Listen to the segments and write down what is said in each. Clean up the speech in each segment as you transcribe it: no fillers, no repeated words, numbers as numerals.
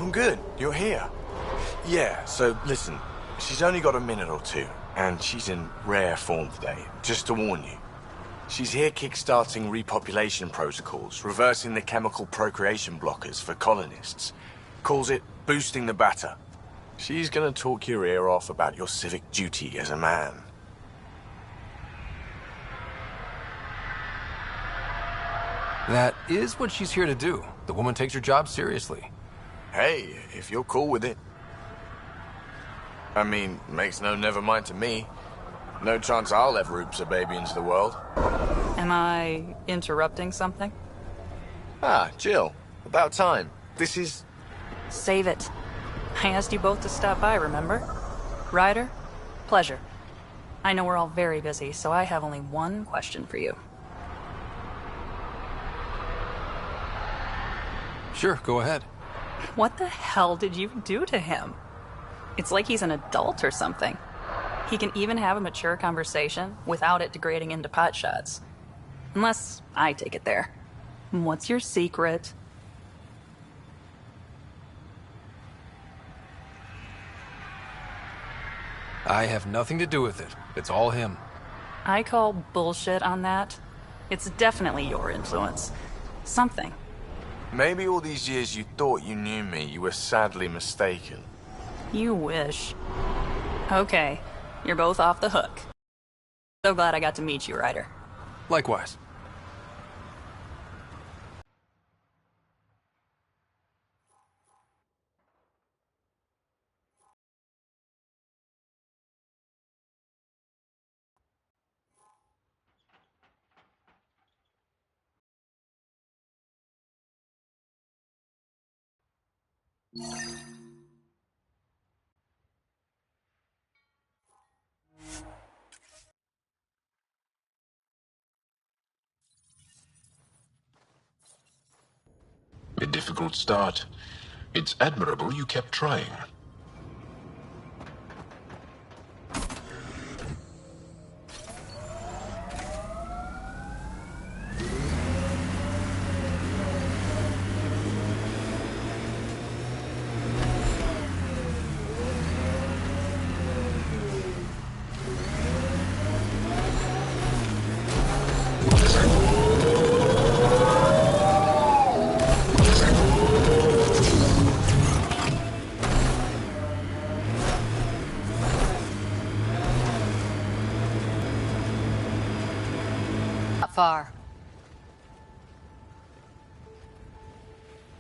I'm good. You're here. Yeah, so listen, she's only got a minute or two, and she's in rare form today. Just to warn you. She's here kickstarting repopulation protocols, reversing the chemical procreation blockers for colonists. Calls it boosting the batter. She's gonna talk your ear off about your civic duty as a man. That is what she's here to do. The woman takes her job seriously. Hey, if you're cool with it. I mean, makes no never mind to me. No chance I'll ever oops a baby into the world. Am I interrupting something? Ah, Jill. About time. This is... Save it. I asked you both to stop by, remember? Ryder, pleasure. I know we're all very busy, so I have only one question for you. Sure, go ahead. What the hell did you do to him? It's like he's an adult or something. He can even have a mature conversation without it degrading into pot shots. Unless I take it there. What's your secret? I have nothing to do with it. It's all him. I call bullshit on that. It's definitely your influence. Something. Maybe all these years you thought you knew me, you were sadly mistaken. You wish. Okay, you're both off the hook. So glad I got to meet you, Ryder. Likewise. A difficult start. It's admirable you kept trying. Not far.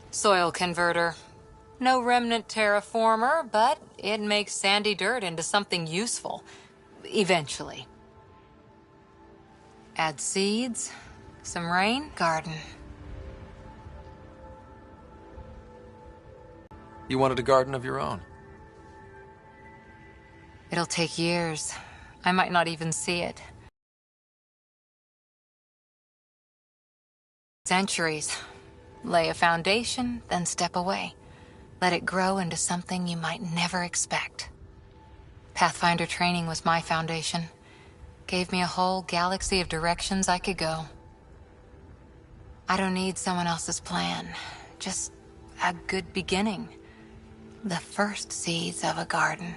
Soil converter. No remnant terraformer, but it makes sandy dirt into something useful. Eventually. Add seeds, some rain, garden. You wanted a garden of your own. It'll take years. I might not even see it. Centuries. Lay a foundation, then step away. Let it grow into something you might never expect. Pathfinder training was my foundation. Gave me a whole galaxy of directions I could go. I don't need someone else's plan. Just a good beginning. The first seeds of a garden.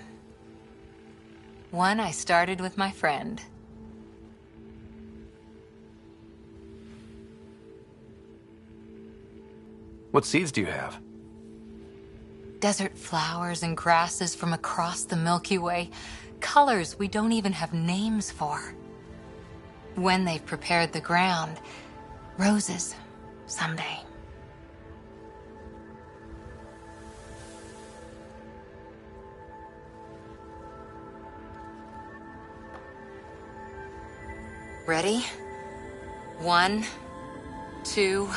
One I started with my friend. What seeds do you have? Desert flowers and grasses from across the Milky Way. Colors we don't even have names for. When they've prepared the ground, roses someday. Ready? 1, 2...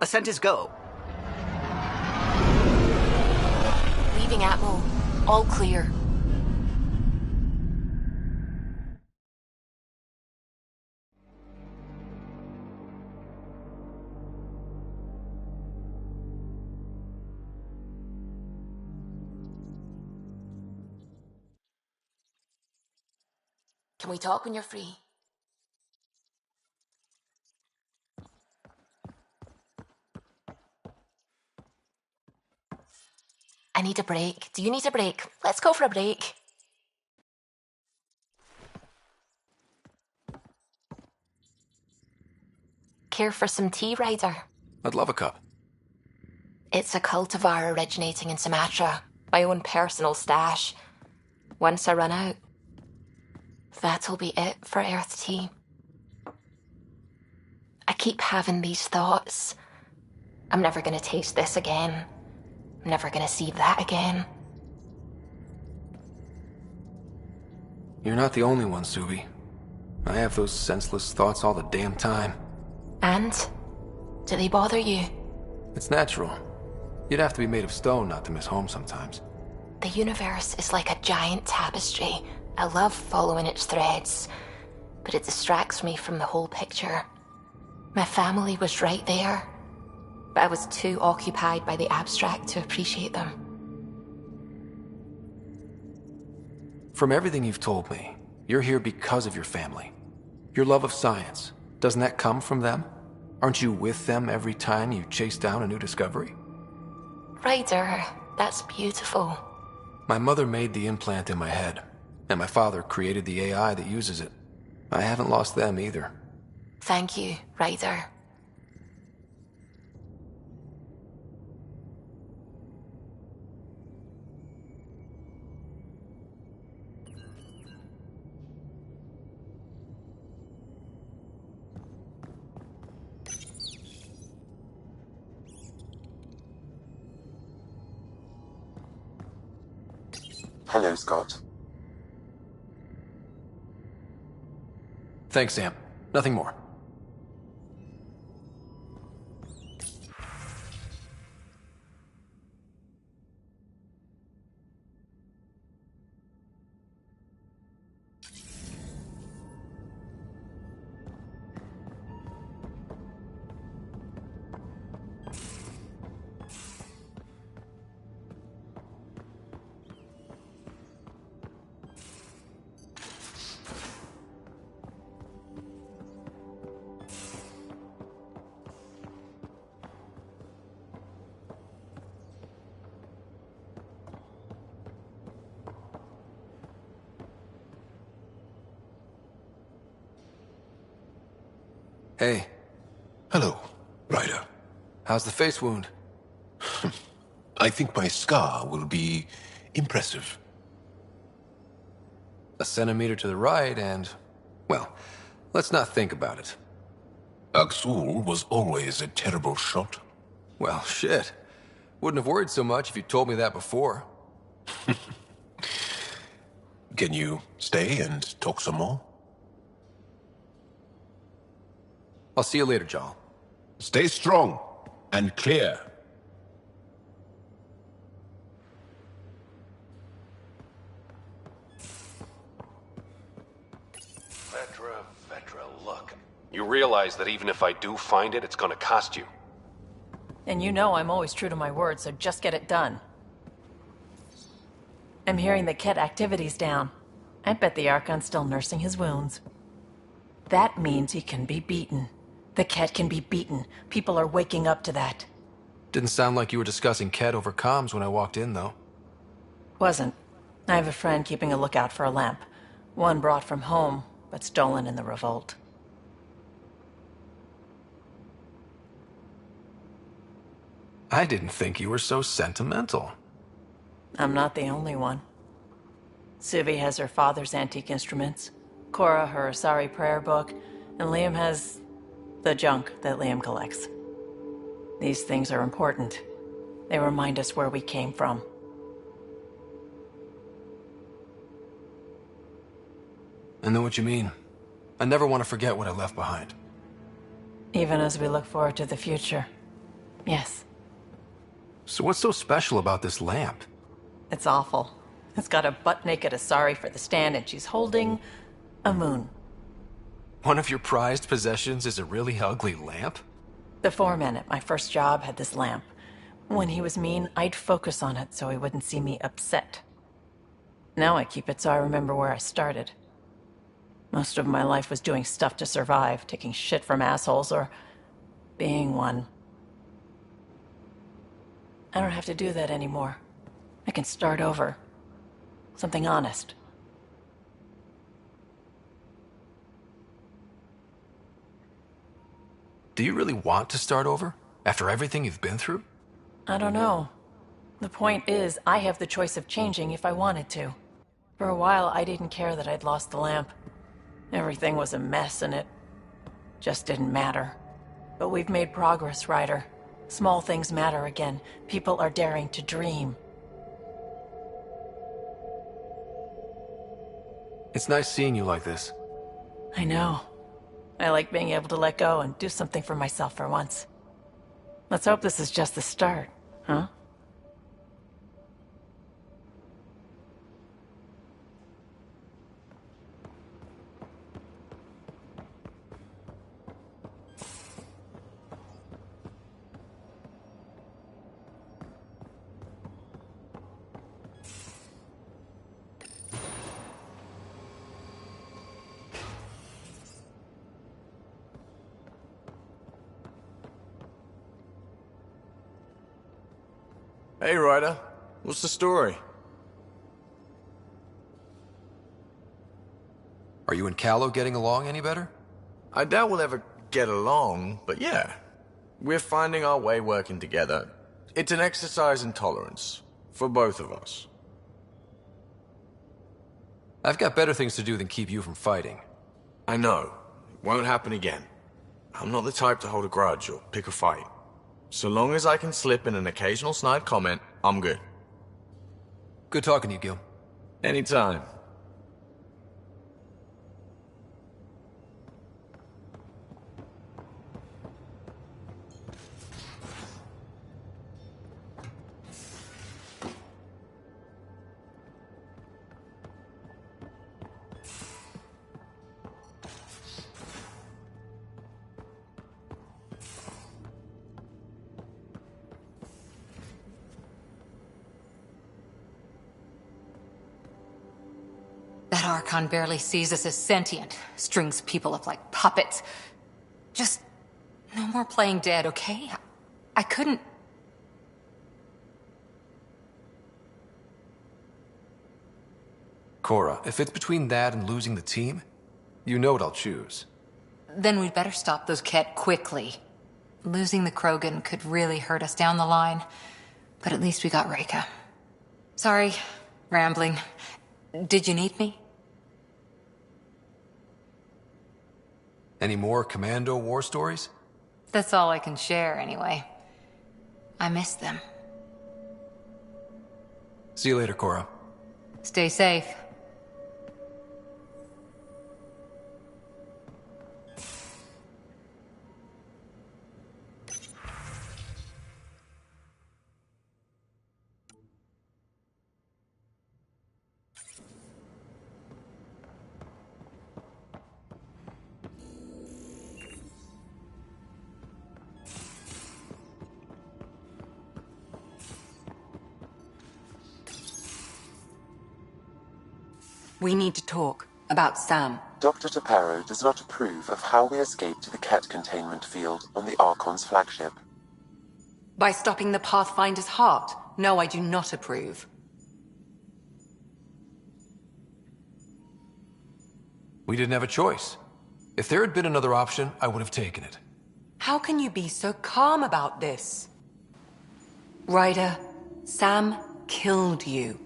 Ascent is go. Leaving Atmo. All clear. Can we talk when you're free? I need a break. Do you need a break? Let's go for a break. Care for some tea, Ryder? I'd love a cup. It's a cultivar originating in Sumatra. My own personal stash. Once I run out, that'll be it for Earth Tea. I keep having these thoughts. I'm never gonna taste this again. I'm never gonna see that again. You're not the only one, Subi. I have those senseless thoughts all the damn time. And? Do they bother you? It's natural. You'd have to be made of stone not to miss home sometimes. The universe is like a giant tapestry. I love following its threads, but it distracts me from the whole picture. My family was right there, but I was too occupied by the abstract to appreciate them. From everything you've told me, you're here because of your family. Your love of science, doesn't that come from them? Aren't you with them every time you chase down a new discovery? Ryder, that's beautiful. My mother made the implant in my head, and my father created the AI that uses it. I haven't lost them either. Thank you, Ryder. Hello, Scott. Thanks, Sam. Nothing more. Hey. Hello, Ryder. How's the face wound? I think my scar will be impressive. A centimeter to the right and... well, let's not think about it. Aksul was always a terrible shot. Well, shit. Wouldn't have worried so much if you told me that before. Can you stay and talk some more? I'll see you later, Jarl. Stay strong and clear. Vetra, look. You realize that even if I do find it, it's gonna cost you. And you know I'm always true to my word, so just get it done. I'm hearing that Ket activity's down. I bet the Archon's still nursing his wounds. That means he can be beaten. The Ket can be beaten. People are waking up to that. Didn't sound like you were discussing Ket over comms when I walked in, though. Wasn't. I have a friend keeping a lookout for a lamp. One brought from home, but stolen in the revolt. I didn't think you were so sentimental. I'm not the only one. Suvi has her father's antique instruments, Cora her Asari prayer book, and Liam has the junk that Liam collects. These things are important. They remind us where we came from. I know what you mean. I never want to forget what I left behind. Even as we look forward to the future, Yes, So what's so special about this lamp? it's awful. It's got a butt-naked Asari for the stand, and she's holding a moon. One of your prized possessions is a really ugly lamp? The foreman at my first job had this lamp. When he was mean, I'd focus on it so he wouldn't see me upset. Now I keep it so I remember where I started. Most of my life was doing stuff to survive, taking shit from assholes, or being one. I don't have to do that anymore. I can start over. Something honest. Do you really want to start over? After everything you've been through? I don't know. The point is, I have the choice of changing if I wanted to. For a while, I didn't care that I'd lost the lamp. Everything was a mess, and it just didn't matter. But we've made progress, Ryder. Small things matter again. People are daring to dream. It's nice seeing you like this. I know. I like being able to let go and do something for myself for once. Let's hope this is just the start, huh? Hey, Ryder. What's the story? Are you and Callow getting along any better? I doubt we'll ever get along, but yeah. We're finding our way working together. It's an exercise in tolerance. For both of us. I've got better things to do than keep you from fighting. I know. It won't happen again. I'm not the type to hold a grudge or pick a fight. So long as I can slip in an occasional snide comment, I'm good. Good talking to you, Gil. Anytime. That Archon barely sees us as sentient, strings people up like puppets. Just no more playing dead, okay? I couldn't... Cora, if it's between that and losing the team, you know what I'll choose. Then we'd better stop those Ket quickly. Losing the Krogan could really hurt us down the line, but at least we got Reika. Sorry, rambling. Did you need me? Any more Commando war stories? That's all I can share, anyway. I miss them. See you later, Cora. Stay safe. We need to talk about Sam. Dr. Taparo does not approve of how we escaped the Ket containment field on the Archon's flagship. By stopping the Pathfinder's heart? No, I do not approve. We didn't have a choice. If there had been another option, I would have taken it. How can you be so calm about this? Ryder, Sam killed you.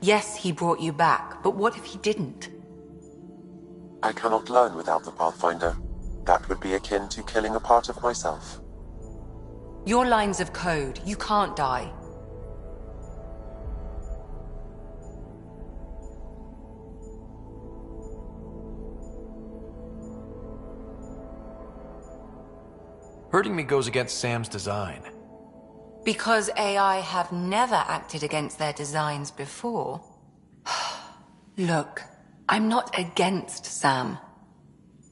Yes, he brought you back, but what if he didn't? I cannot learn without the Pathfinder. That would be akin to killing a part of myself. Your lines of code, you can't die. Hurting me goes against Sam's design. Because AI have never acted against their designs before. Look, I'm not against Sam.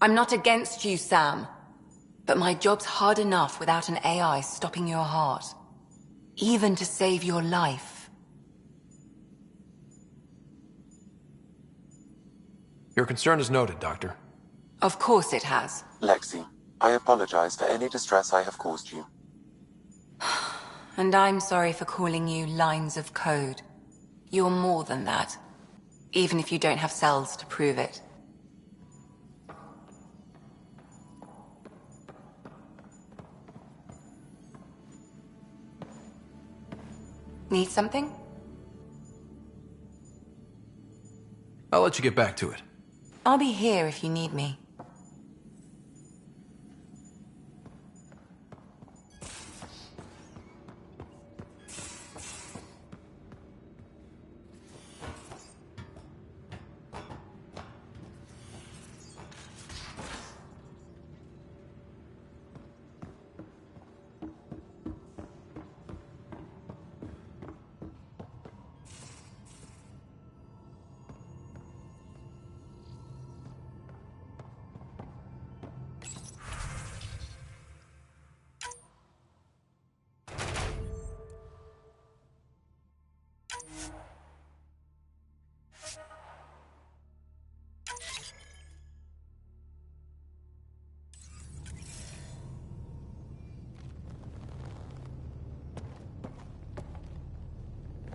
I'm not against you, Sam. But my job's hard enough without an AI stopping your heart. Even to save your life. Your concern is noted, Doctor. Of course it has. Lexi, I apologize for any distress I have caused you. And I'm sorry for calling you lines of code. You're more than that. Even if you don't have cells to prove it. Need something? I'll let you get back to it. I'll be here if you need me.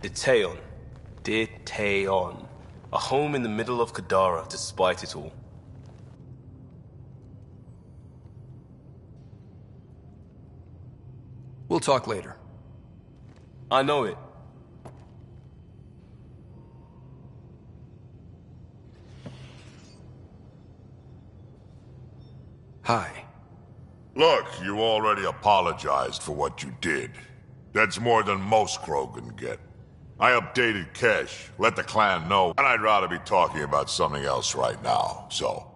Deteon. Deteon. A home in the middle of Kadara, despite it all. We'll talk later. I know it. Hi. Look, you already apologized for what you did. That's more than most Krogan get. I updated Kesh, let the clan know, and I'd rather be talking about something else right now, so...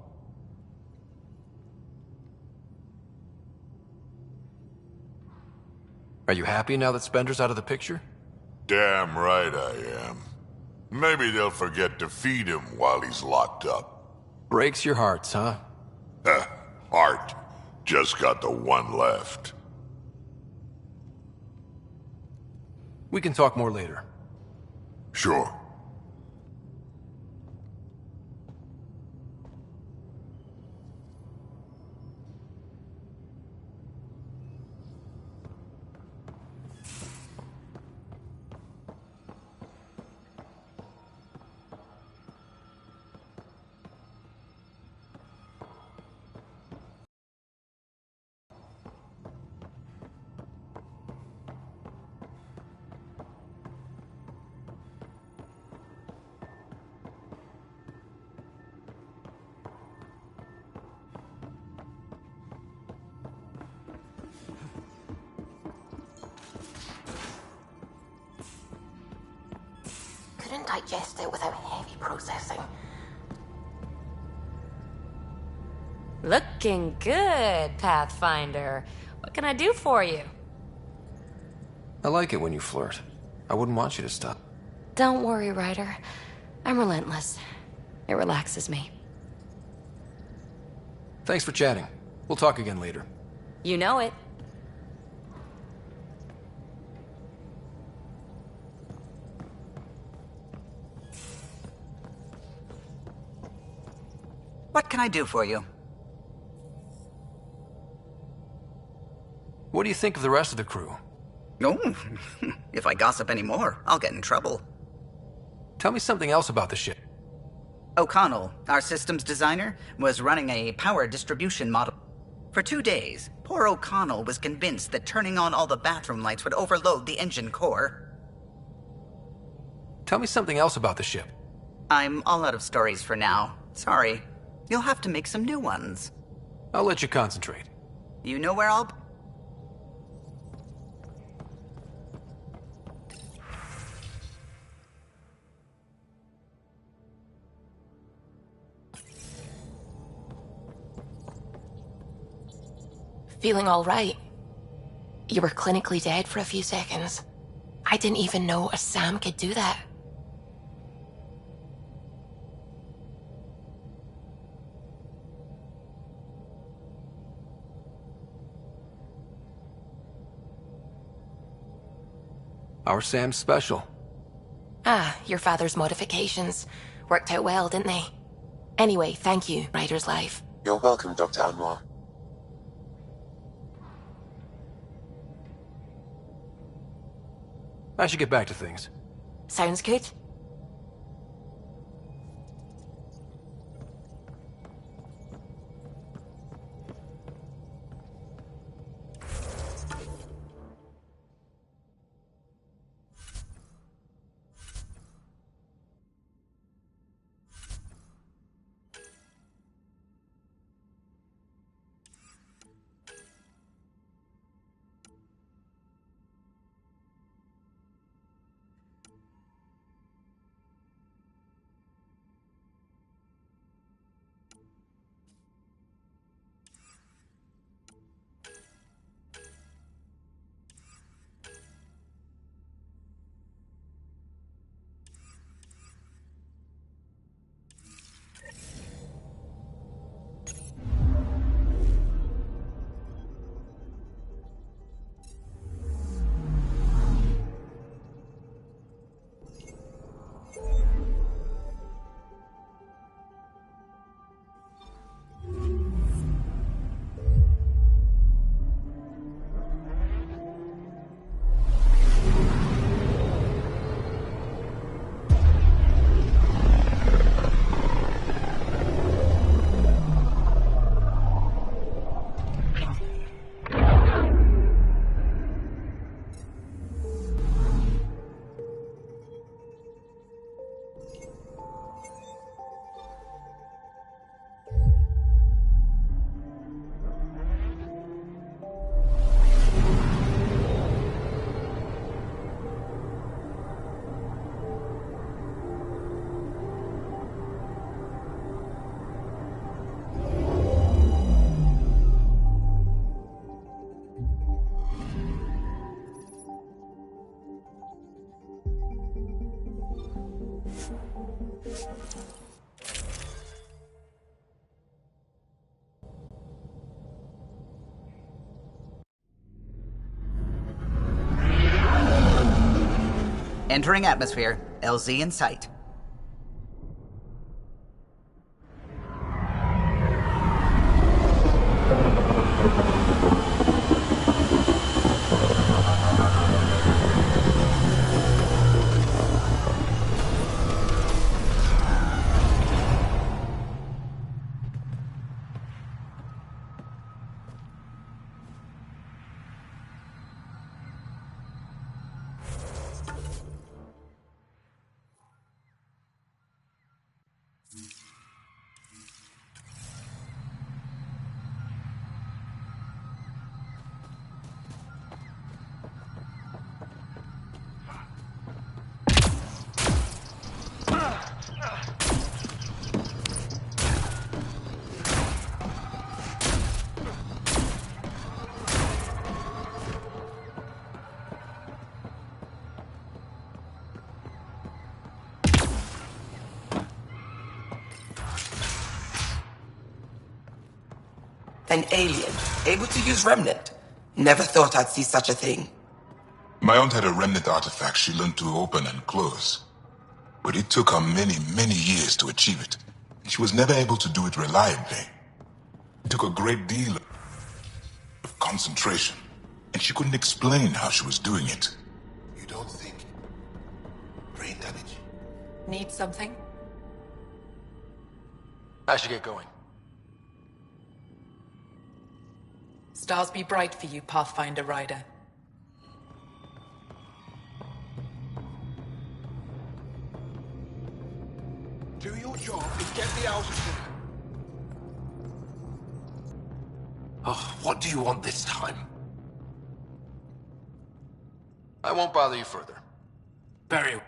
Are you happy now that Spender's out of the picture? Damn right I am. Maybe they'll forget to feed him while he's locked up. Breaks your hearts, huh? Heart. Just got the one left. We can talk more later. Sure. Couldn't digest it without heavy processing. Looking good, Pathfinder. What can I do for you? I like it when you flirt. I wouldn't want you to stop. Don't worry, Ryder. I'm relentless. It relaxes me. Thanks for chatting. We'll talk again later. You know it. What can I do for you? What do you think of the rest of the crew? Oh, if I gossip anymore, I'll get in trouble. Tell me something else about the ship. O'Connell, our systems designer, was running a power distribution model. For 2 days, poor O'Connell was convinced that turning on all the bathroom lights would overload the engine core. Tell me something else about the ship. I'm all out of stories for now. Sorry. You'll have to make some new ones. I'll let you concentrate. You know where I'll... Feeling all right. You were clinically dead for a few seconds. I didn't even know a Sam could do that. Our Sam's special. Ah, your father's modifications. Worked out well, didn't they? Anyway, thank you, Ryder's life. You're welcome, Dr. Anwar. I should get back to things. Sounds good. Entering atmosphere. LZ in sight. An alien, able to use Remnant. Never thought I'd see such a thing. My aunt had a Remnant artifact she learned to open and close. But it took her many, many years to achieve it. She was never able to do it reliably. It took a great deal of concentration, and she couldn't explain how she was doing it. You don't think... brain damage? Need something? I should get going. Stars be bright for you, Pathfinder Rider. Do your job and get me out of here. Oh, what do you want this time? I won't bother you further. Very well.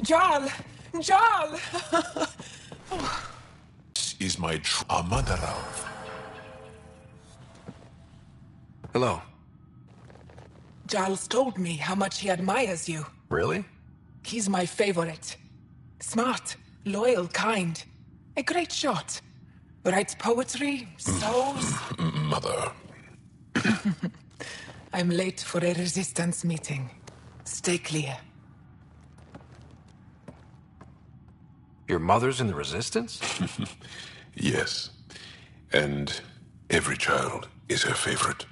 Jarl! Jarl! This is my Amadarav. Hello. Jarl's told me how much he admires you. Really? He's my favorite. Smart, loyal, kind. A great shot. Writes poetry, sews. Mother. I'm late for a resistance meeting. Stay clear. Your mother's in the Resistance? Yes. And every child is her favorite.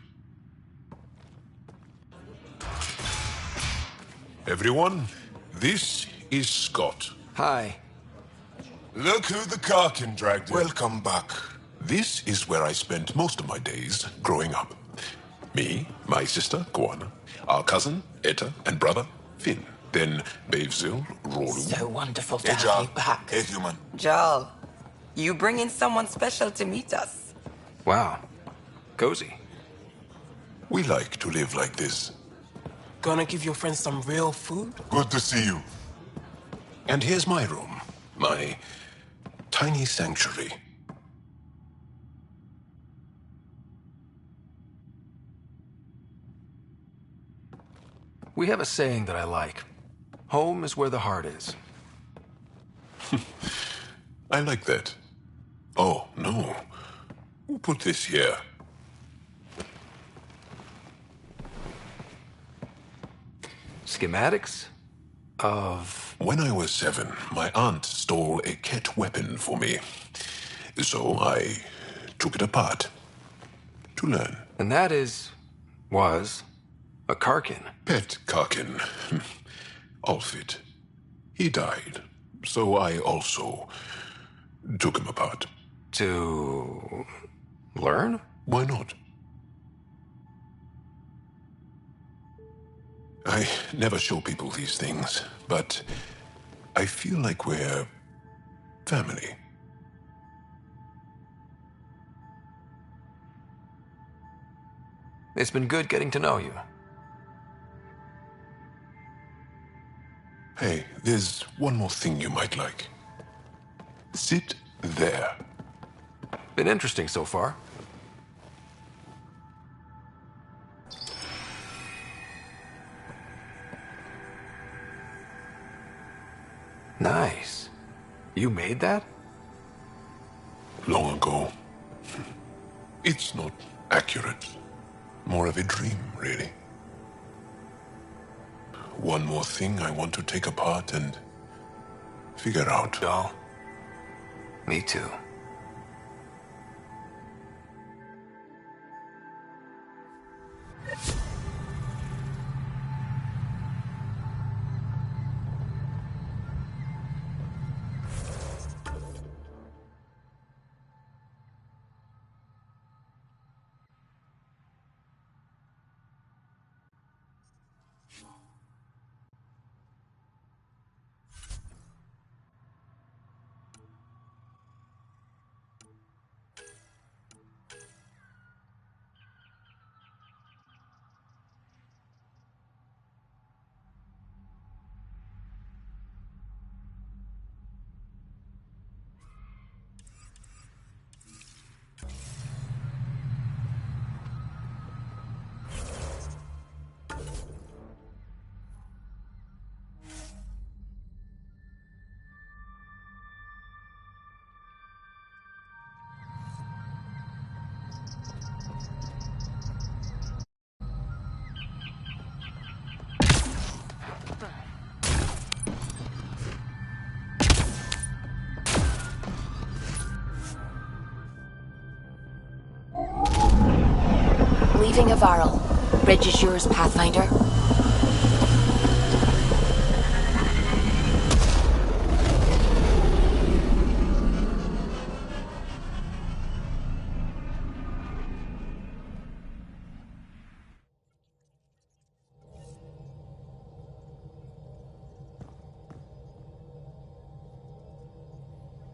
Everyone, this is Scott. Hi. Look who the Karkin dragged in. Welcome back. This is where I spent most of my days growing up. Me, my sister, Guana, our cousin, Etta, and brother, Finn. Then Bavzil, Rolu. So wonderful to Hey, have Jarl. you back. Hey, human. Jarl, you bring in someone special to meet us. Wow. Cozy. We like to live like this. Gonna give your friends some real food? Good to see you. And here's my room. My tiny sanctuary. We have a saying that I like. Home is where the heart is. I like that. Oh, no. Who put this here? Schematics of... When I was 7, my aunt stole a Ket weapon for me. So I took it apart to learn. And that was a Karkin. Pet Karkin. Alfit. He died. So I also took him apart. To learn? Why not? I never show people these things, but I feel like we're family. It's been good getting to know you. Hey, there's one more thing you might like. Sit there. Been interesting so far. Nice. You made that? Long ago. It's not accurate. More of a dream, really. One more thing I want to take apart and figure out. Doll. Me too. Leaving Avaril. Bridge is yours, Pathfinder.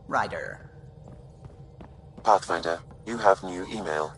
Ryder. Pathfinder, you have new email.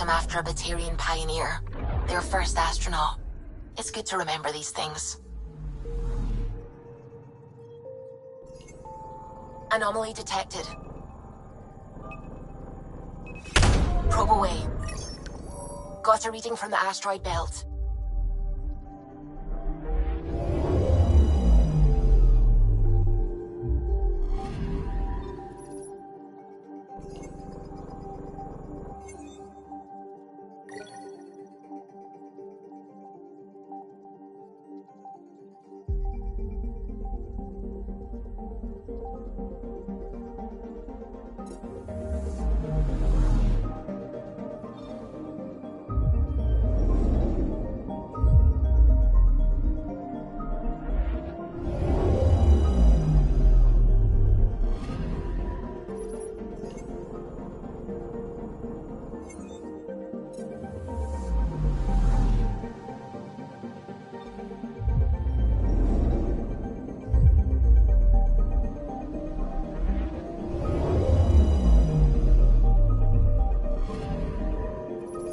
them after a Batarian pioneer, their first astronaut. It's good to remember these things. Anomaly detected. Probe away. Got a reading from the asteroid belt.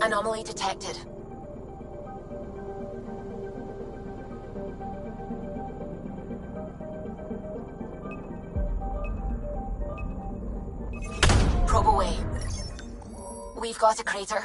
Anomaly detected. Probe away. We've got a crater.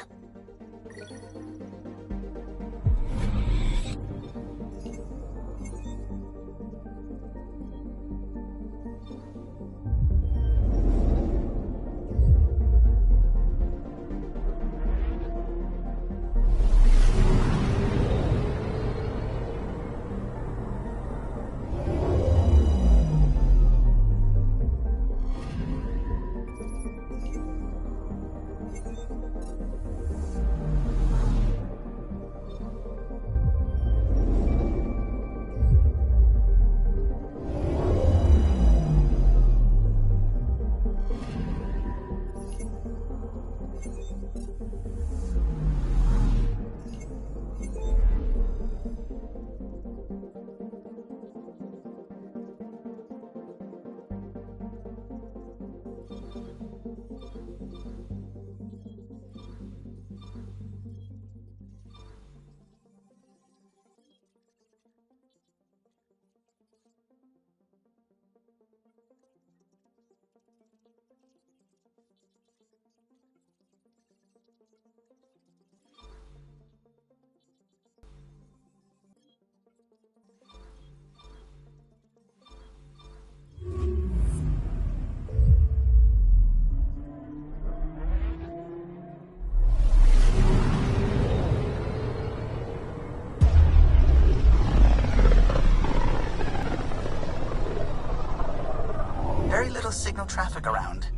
Very little signal traffic around.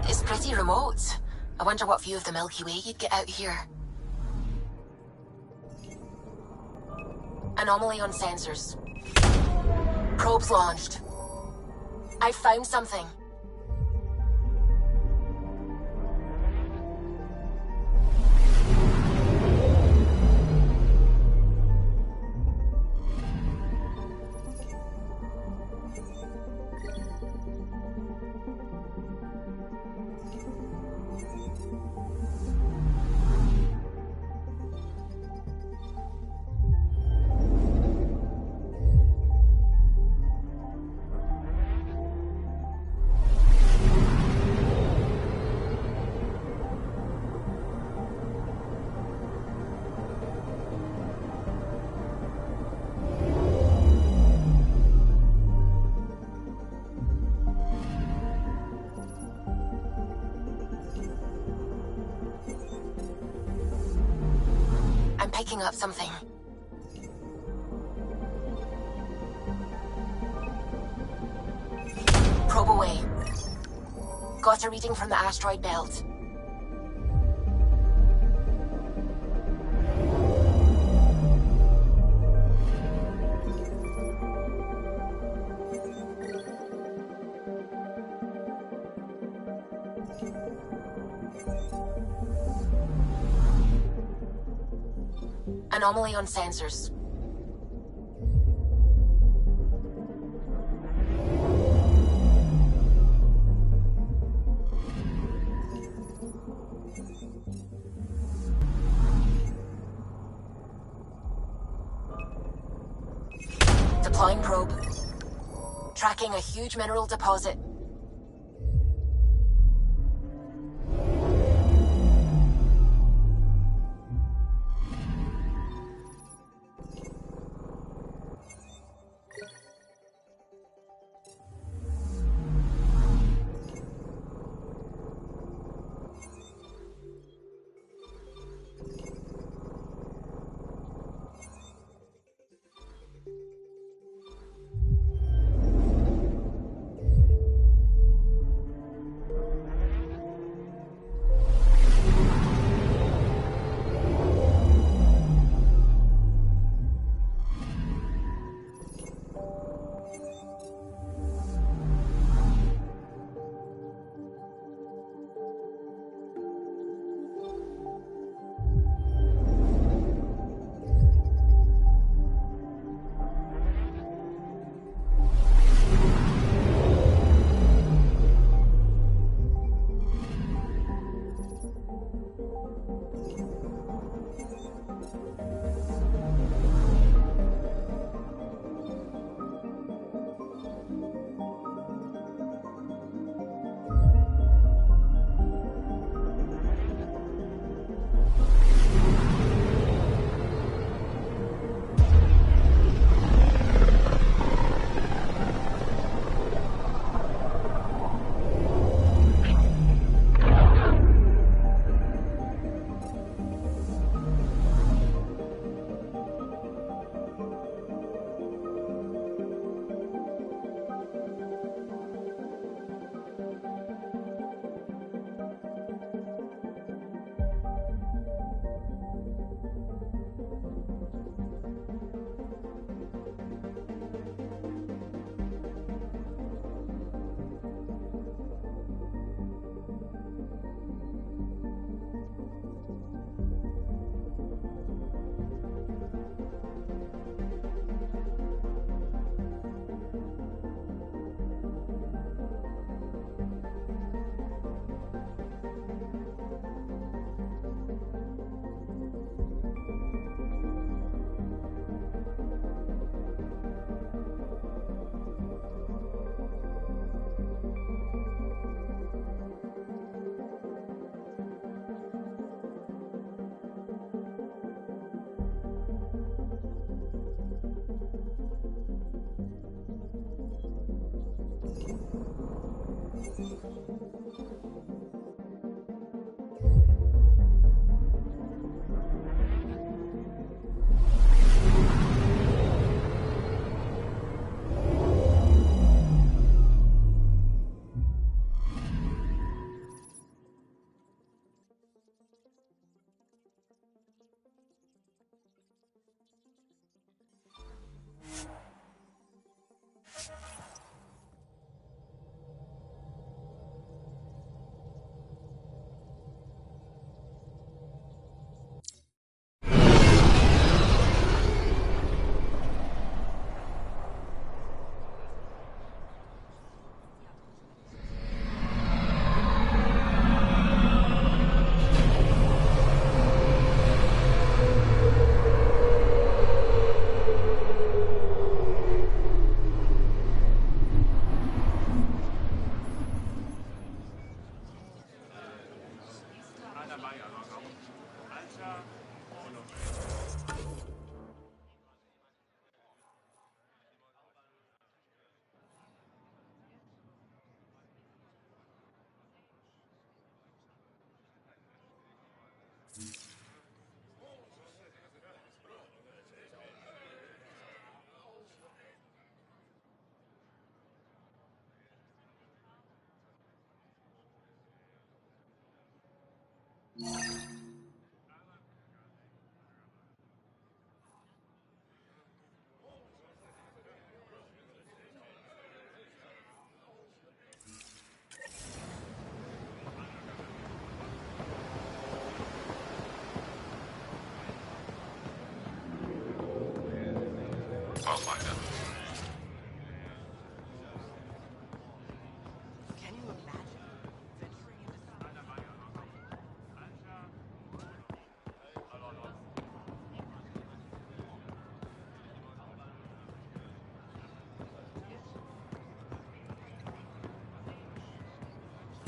It's pretty remote. I wonder what view of the Milky Way you'd get out here. Anomaly on sensors. Probes launched. I found something. I'm picking up something. Probe away. Got a reading from the asteroid belt. Anomaly on sensors. Tracking a huge mineral deposit.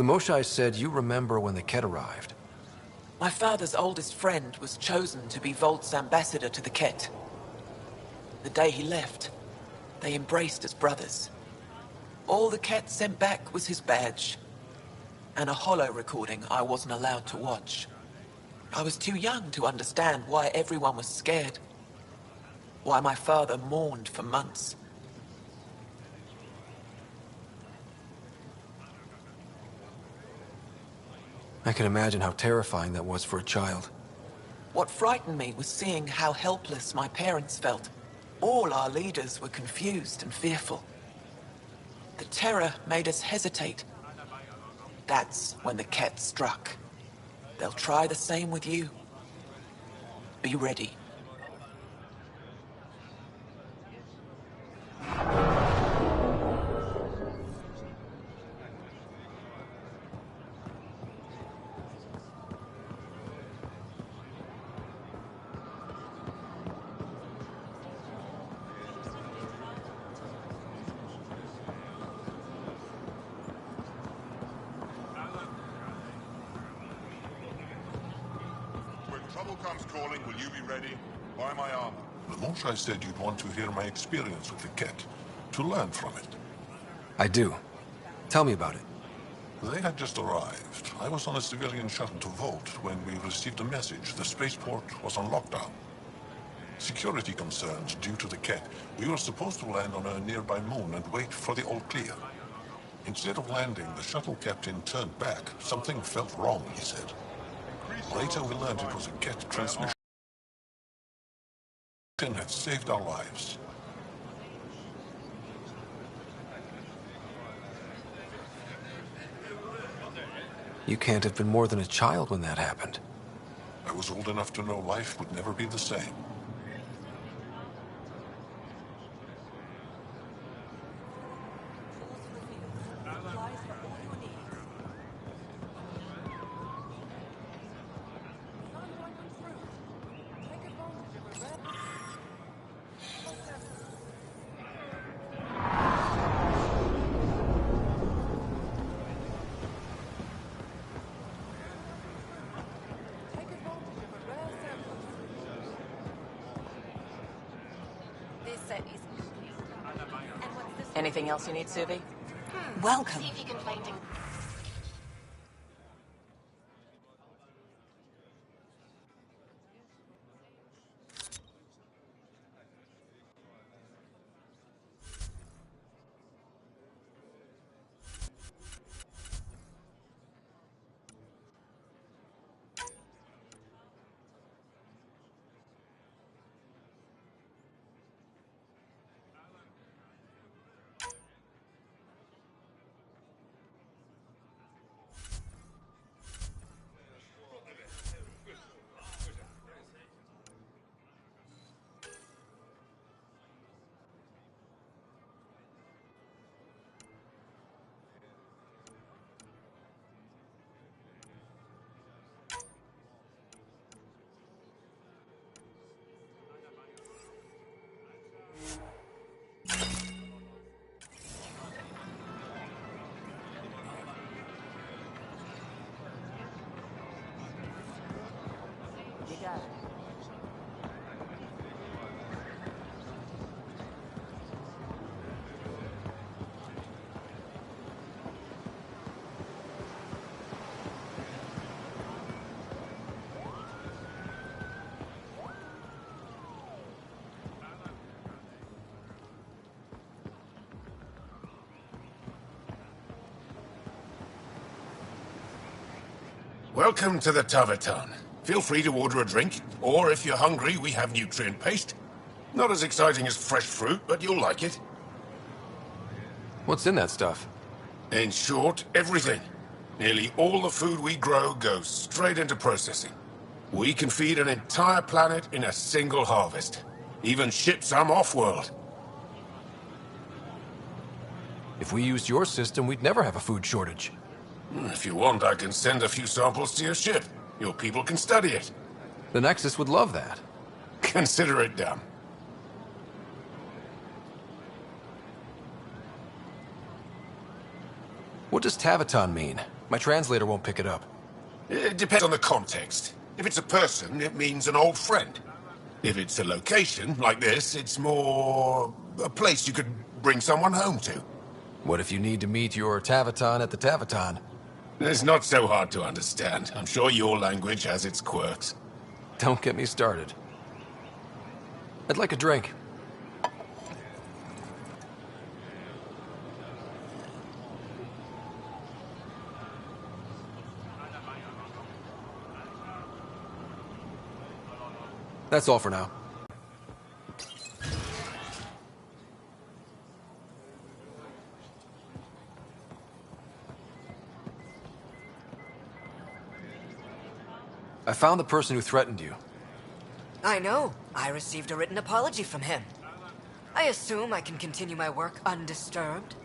The Moshai said you remember when the Ket arrived. My father's oldest friend was chosen to be Volt's ambassador to the Ket. The day he left, they embraced as brothers. All the Ket sent back was his badge, and a holo recording I wasn't allowed to watch. I was too young to understand why everyone was scared, why my father mourned for months. I can imagine how terrifying that was for a child. What frightened me was seeing how helpless my parents felt. All our leaders were confused and fearful. The terror made us hesitate. That's when the Ket struck. They'll try the same with you. Be ready. Trouble comes calling, will you be ready? Buy my armor. The Moshai said you'd want to hear my experience with the Ket, to learn from it. I do. Tell me about it. They had just arrived. I was on a civilian shuttle to Volt when we received a message the spaceport was on lockdown. Security concerns due to the Ket. We were supposed to land on a nearby moon and wait for the all clear. Instead of landing, the shuttle captain turned back. Something felt wrong, he said. Later we learned it was a Ket transmission. It had saved our lives. You can't have been more than a child when that happened. I was old enough to know life would never be the same. Anything else you need, Suvi? Welcome. See if you can find him. Welcome to the Taverton. Feel free to order a drink, or if you're hungry, we have nutrient paste. Not as exciting as fresh fruit, but you'll like it. What's in that stuff? In short, everything. Nearly all the food we grow goes straight into processing. We can feed an entire planet in a single harvest. Even ship some off-world. If we used your system, we'd never have a food shortage. If you want, I can send a few samples to your ship. Your people can study it. The Nexus would love that. Consider it done. What does Taverton mean? My translator won't pick it up. It depends on the context. If it's a person, it means an old friend. If it's a location, like this, it's more a place you could bring someone home to. What if you need to meet your Tavaton at the Tavaton? It's not so hard to understand. I'm sure your language has its quirks. Don't get me started. I'd like a drink. That's all for now. I found the person who threatened you. I know. I received a written apology from him. I assume I can continue my work undisturbed.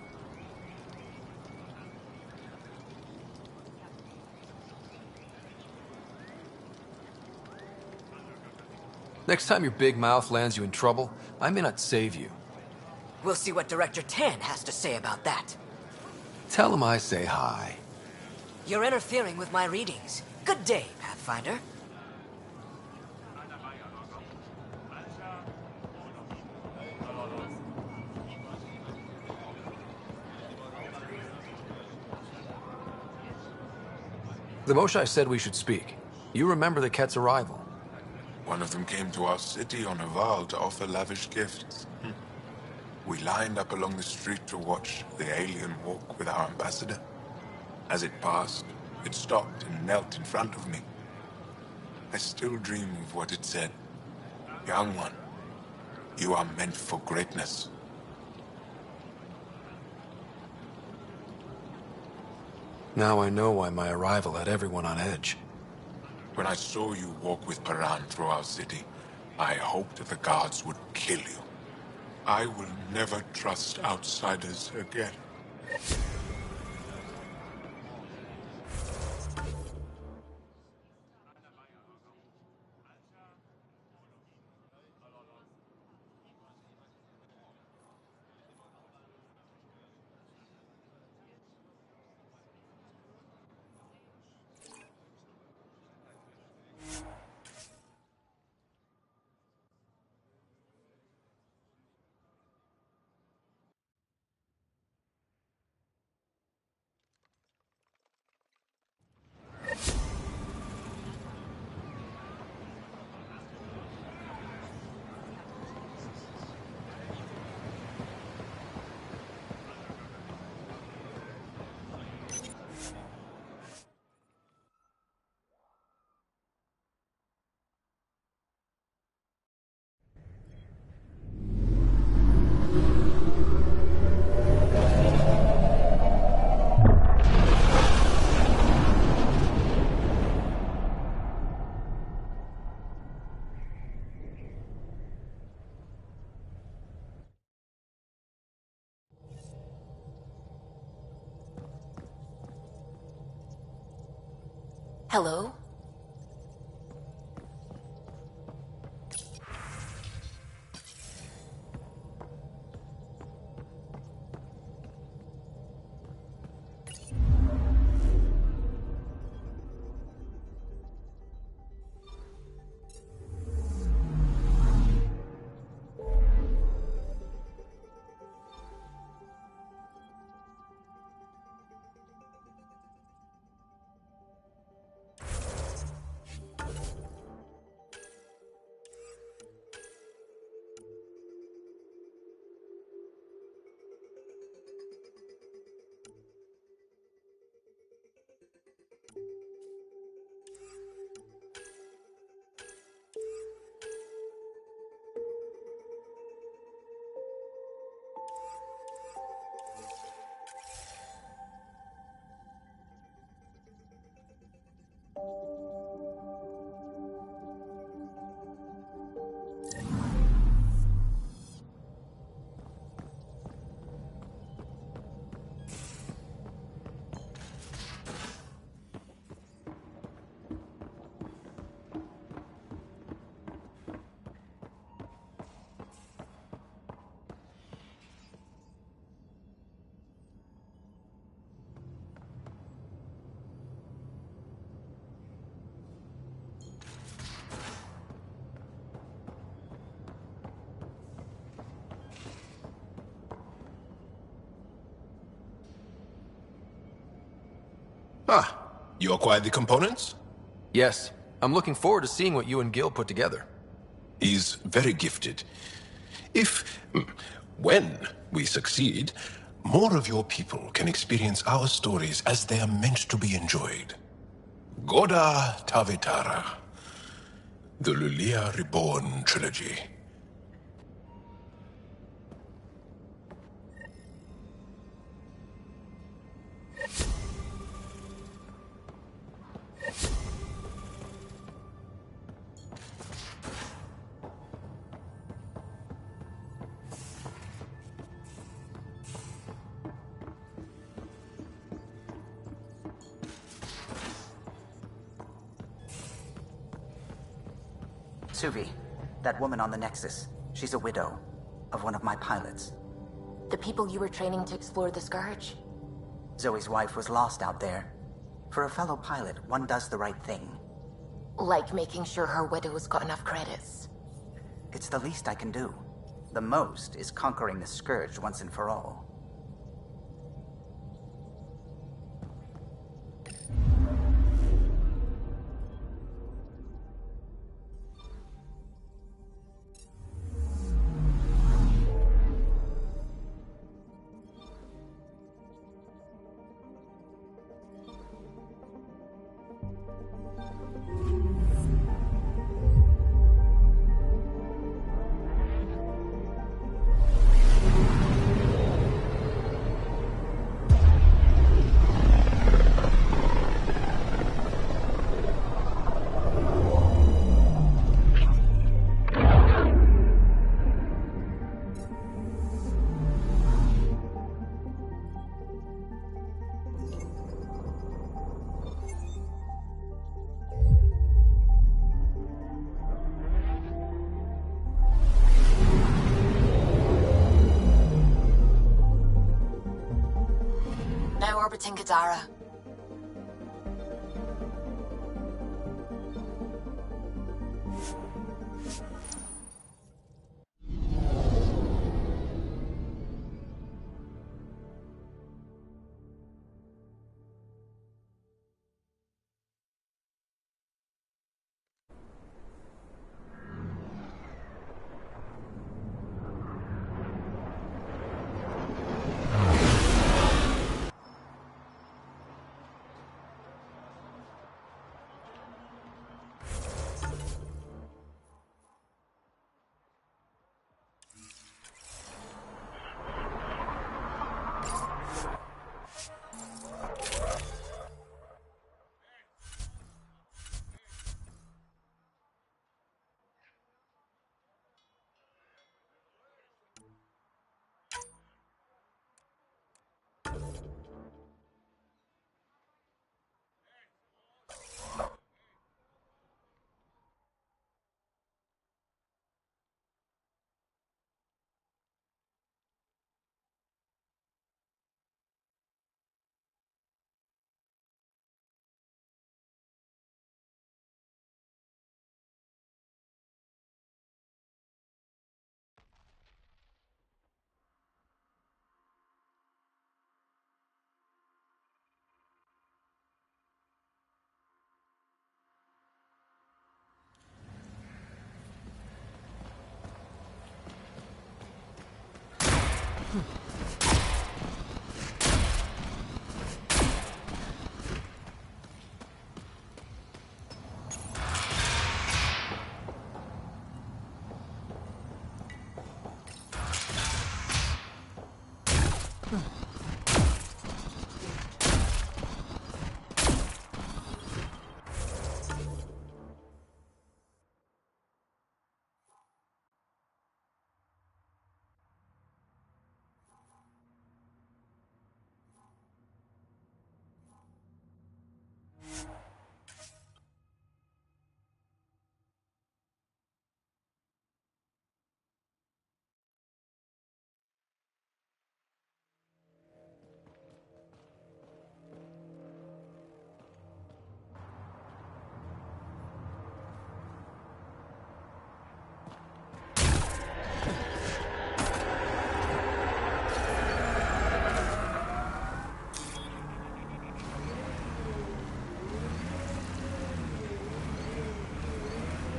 Next time your big mouth lands you in trouble, I may not save you. We'll see what Director Tan has to say about that. Tell him I say hi. You're interfering with my readings. Good day, Pathfinder. The Moshai said we should speak. You remember the Ket's arrival. One of them came to our city on a vow to offer lavish gifts. We lined up along the street to watch the alien walk with our ambassador. As it passed, it stopped and knelt in front of me. I still dream of what it said. Young one, you are meant for greatness. Now I know why my arrival had everyone on edge. When I saw you walk with Paran through our city, I hoped the guards would kill you. I will never trust outsiders again. Hello? Ah, you acquired the components? Yes. I'm looking forward to seeing what you and Gil put together. He's very gifted. When we succeed, more of your people can experience our stories as they are meant to be enjoyed. Goda Tavitara, the Lulia Reborn trilogy. Suvi, that woman on the Nexus, she's a widow of one of my pilots. The people you were training to explore the Scourge? Zoe's wife was lost out there. For a fellow pilot, one does the right thing. Like making sure her widow's got enough credits. It's the least I can do. The most is conquering the Scourge once and for all. Now orbiting Kadara.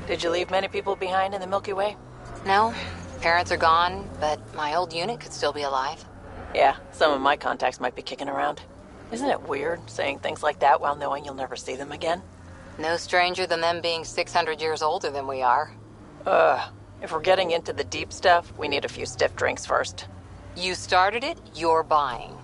Did you leave many people behind in the Milky Way? No, parents are gone, but my old unit could still be alive. Yeah, some of my contacts might be kicking around. Isn't it weird saying things like that while knowing you'll never see them again? No stranger than them being 600 years older than we are. If we're getting into the deep stuff, we need a few stiff drinks first. You started it, you're buying.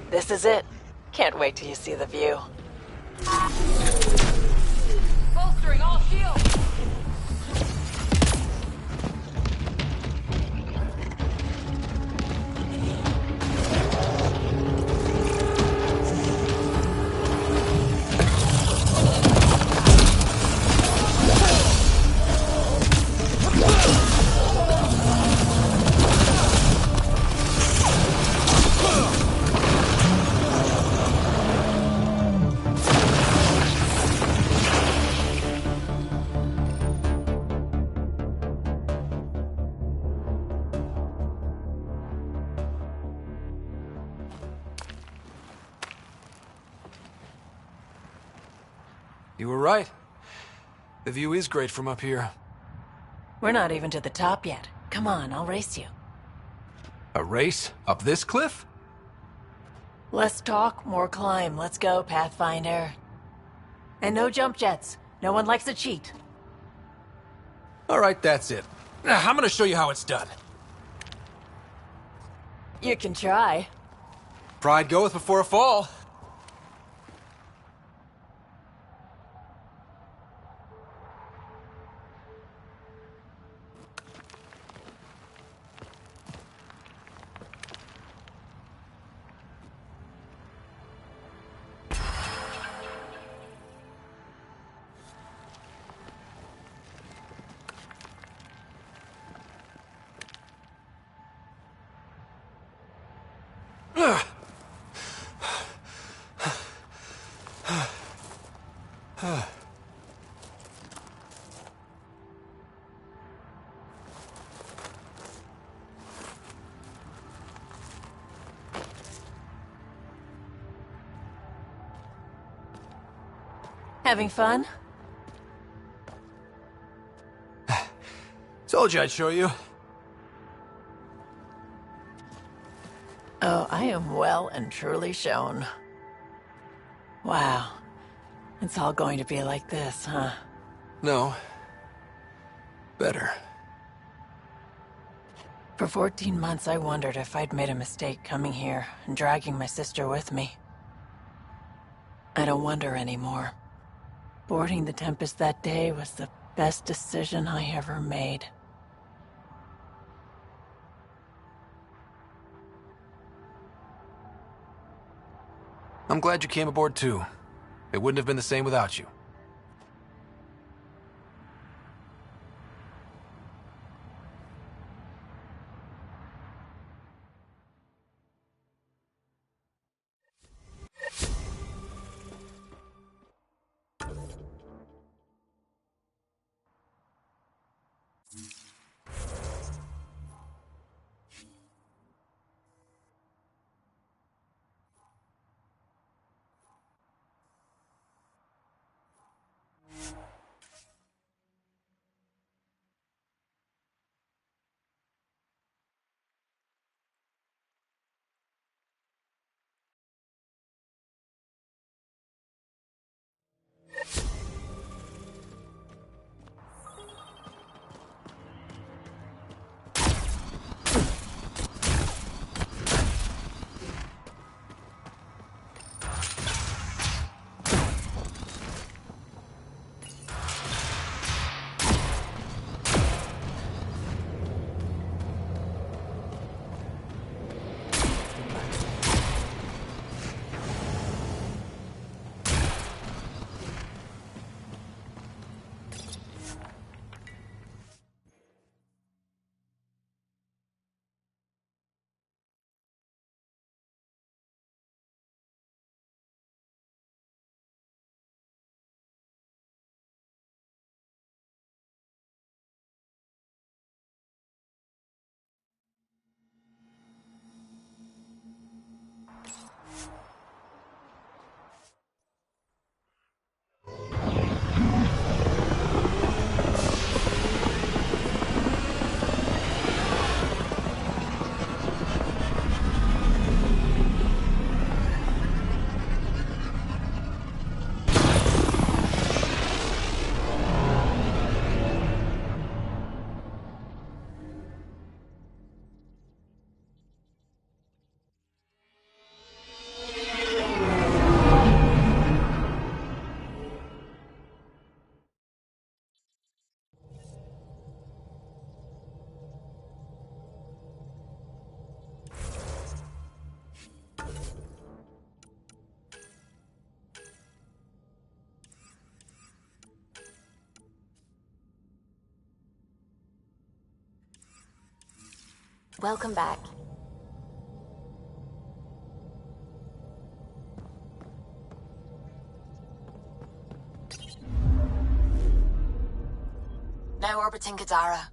This is it. Can't wait till you see the view. Bolstering all shields! You were right. The view is great from up here. We're not even to the top yet. Come on, I'll race you. A race? Up this cliff? Less talk, more climb. Let's go, Pathfinder. And no jump jets. No one likes a cheat. All right, that's it. I'm gonna show you how it's done. You can try. Pride goeth before a fall. Having fun? Told you I'd show you. Oh, I am well and truly shown. Wow. It's all going to be like this, huh? No. Better. For 14 months, I wondered if I'd made a mistake coming here and dragging my sister with me. I don't wonder anymore. Boarding the Tempest that day was the best decision I ever made. I'm glad you came aboard too. It wouldn't have been the same without you. Welcome back. Now orbiting Kadara.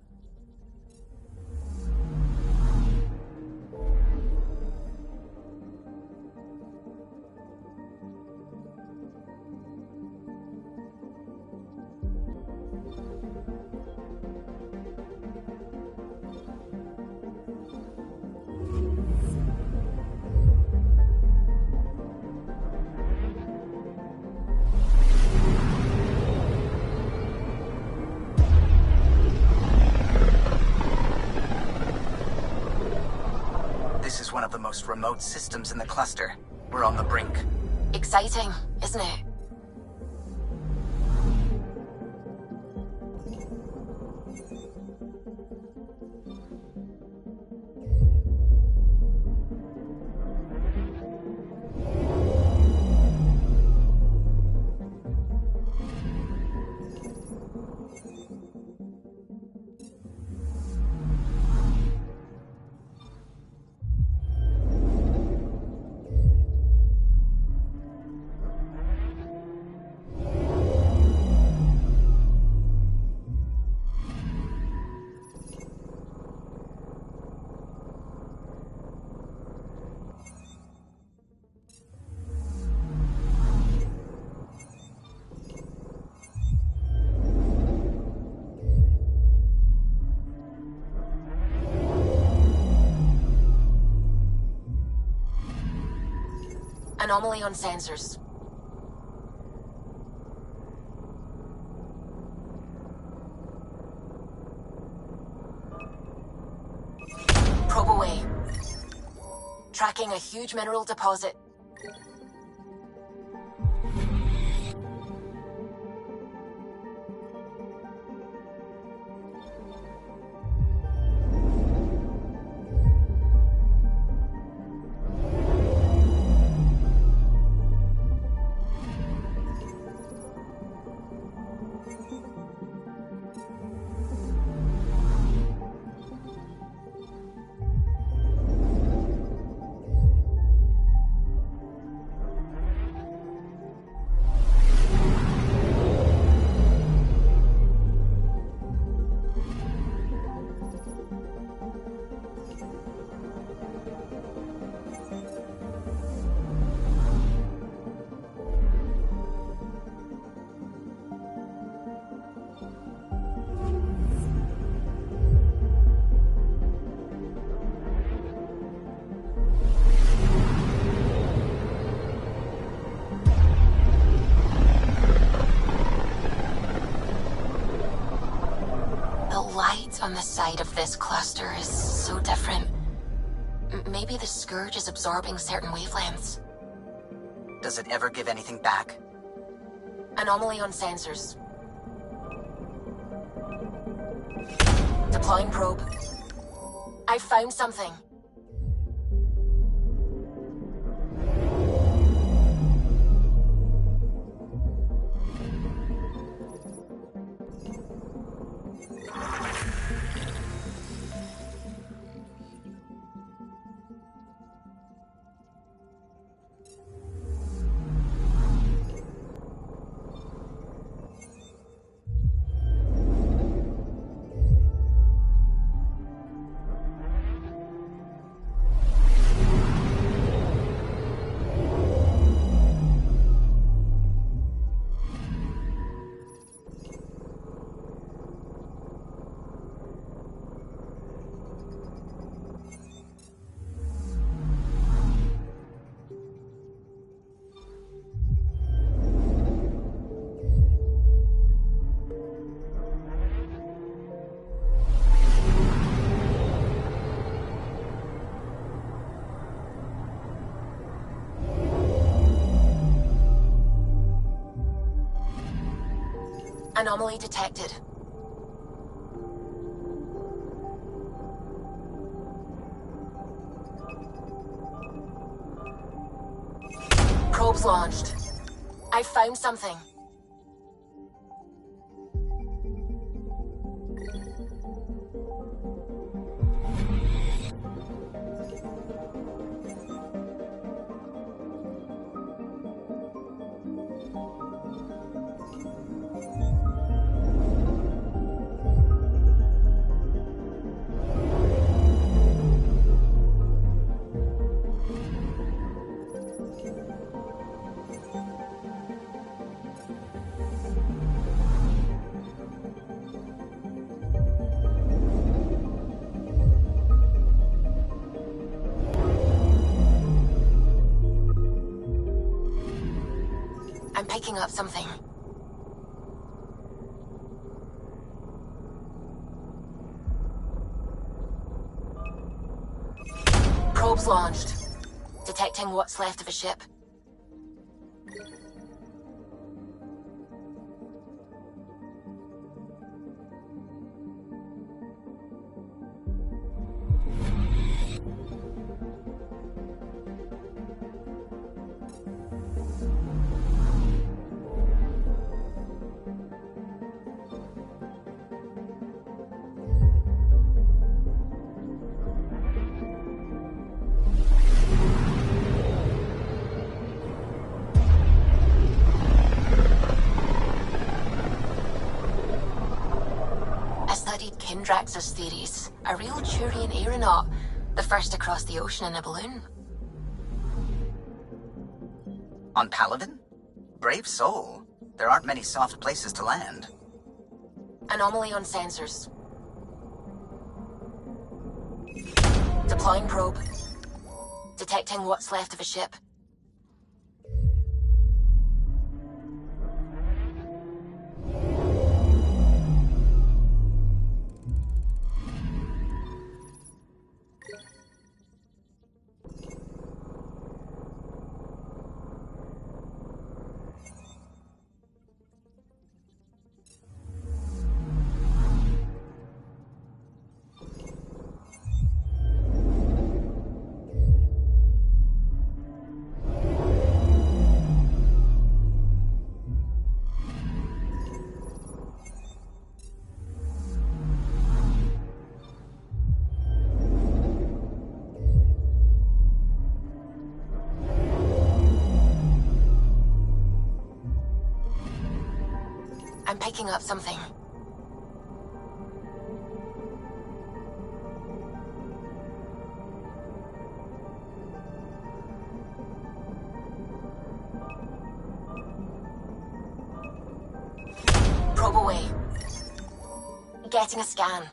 This is one of the most remote systems in the cluster. We're on the brink. Exciting, isn't it? Anomaly on sensors. Probe away. Tracking a huge mineral deposit. On the side of this cluster is so different. Maybe the Scourge is absorbing certain wavelengths. Does it ever give anything back? Anomaly on sensors. Deploying probe. I found something. Anomaly detected. Probes launched. I found something. I'm picking up something. Probes launched. Detecting what's left of a ship. Drax's theories. A real Turian aeronaut. The first to cross the ocean in a balloon. On Paladin? Brave soul. There aren't many soft places to land. Anomaly on sensors. Deploying probe. Detecting what's left of a ship. I'm picking up something. Probe away. Getting a scan.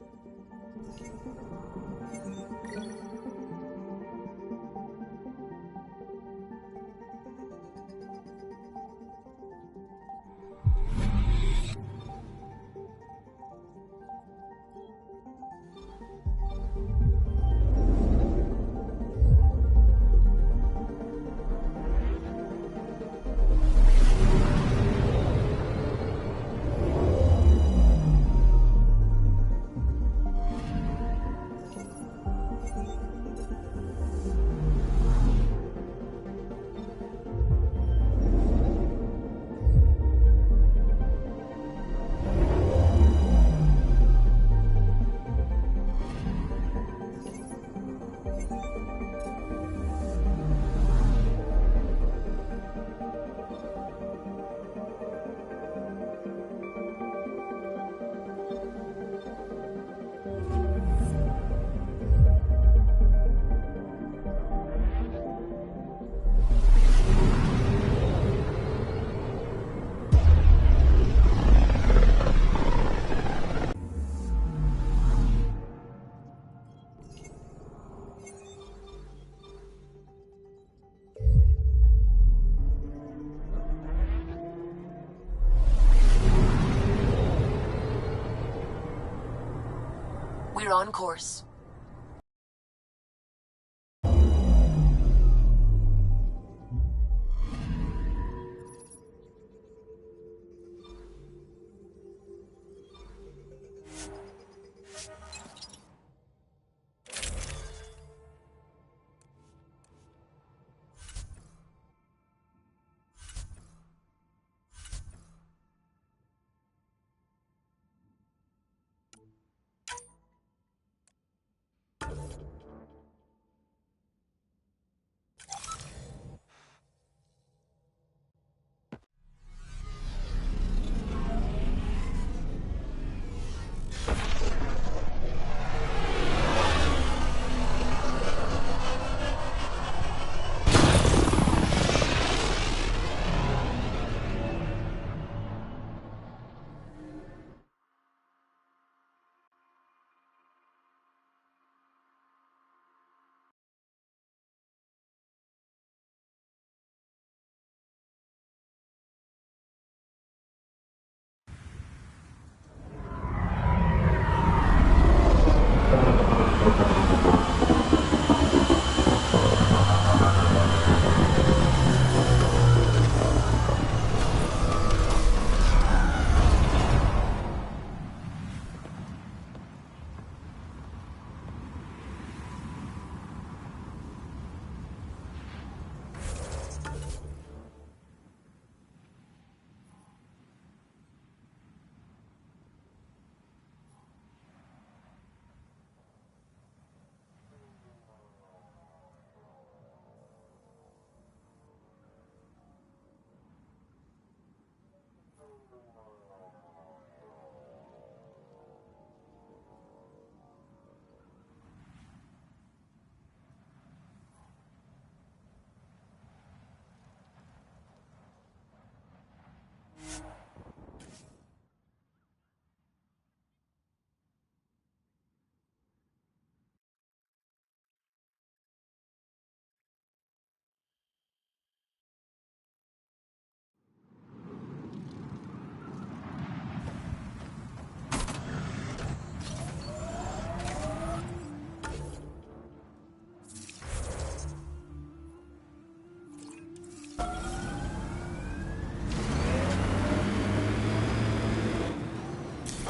We're on course.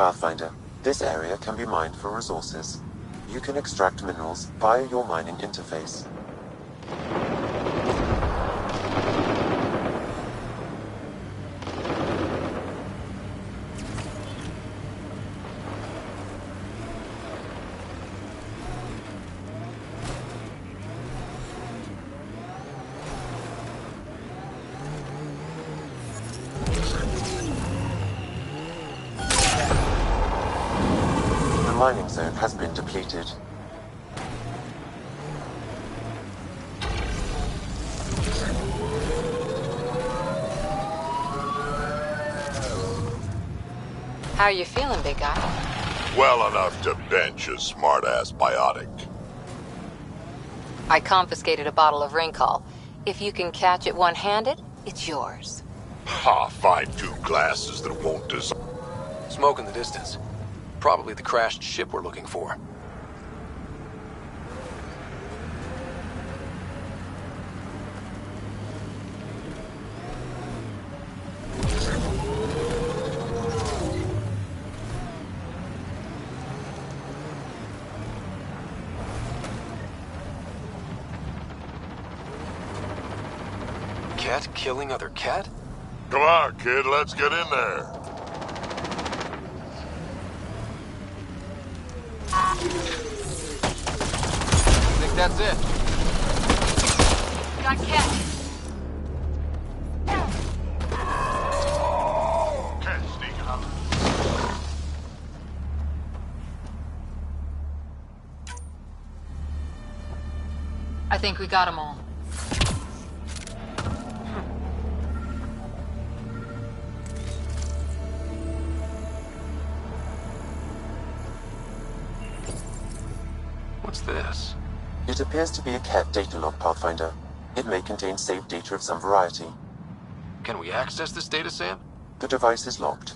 Pathfinder. This area can be mined for resources. You can extract minerals via your mining interface. The mining zone has been depleted. How are you feeling, big guy? Well enough to bench a smart-ass biotic. I confiscated a bottle of Ringcall. If you can catch it one-handed, it's yours. Ha, find 2 glasses that won't dissolve. Smoke in the distance. Probably the crashed ship we're looking for. Cat killing other cat? Come on, kid, let's get in there. I think that's it. Got cat. Cat sneaking up. I think we got them all. What's this? It appears to be a cat data log, Pathfinder. It may contain saved data of some variety. Can we access this data, Sam? The device is locked.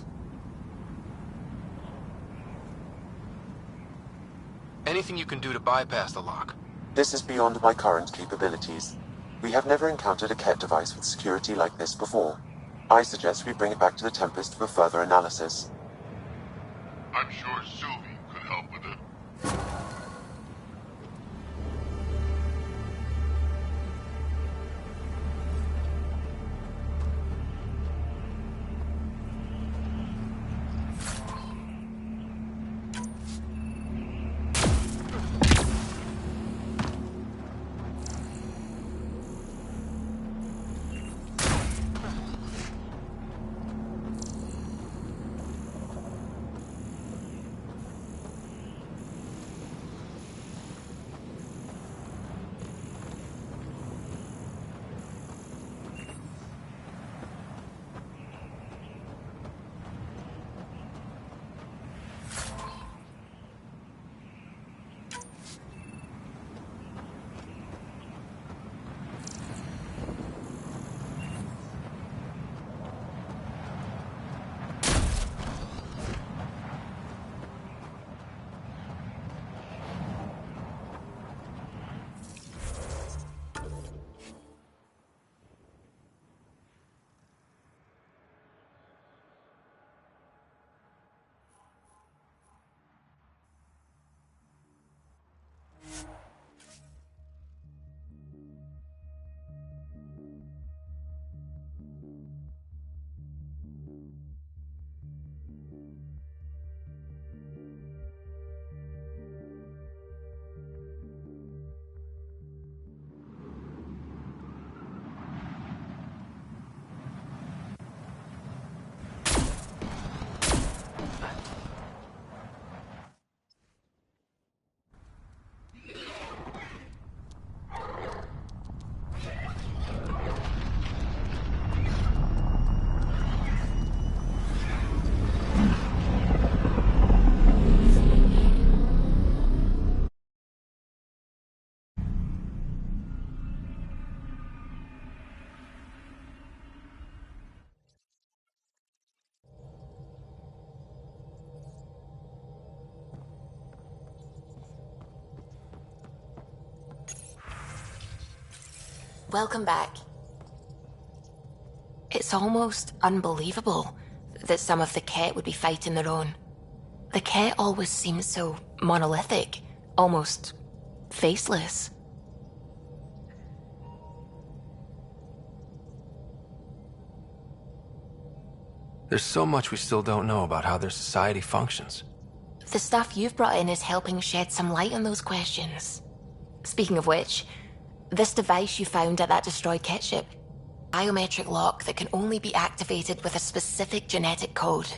Anything you can do to bypass the lock? This is beyond my current capabilities. We have never encountered a cat device with security like this before. I suggest we bring it back to the Tempest for further analysis. I'm sure Sylvie could help with it. Welcome back. It's almost unbelievable that some of the Ket would be fighting their own. The Ket always seems so monolithic, almost faceless. There's so much we still don't know about how their society functions. The stuff you've brought in is helping shed some light on those questions. Speaking of which, this device you found at that destroyed Ket ship, biometric lock that can only be activated with a specific genetic code.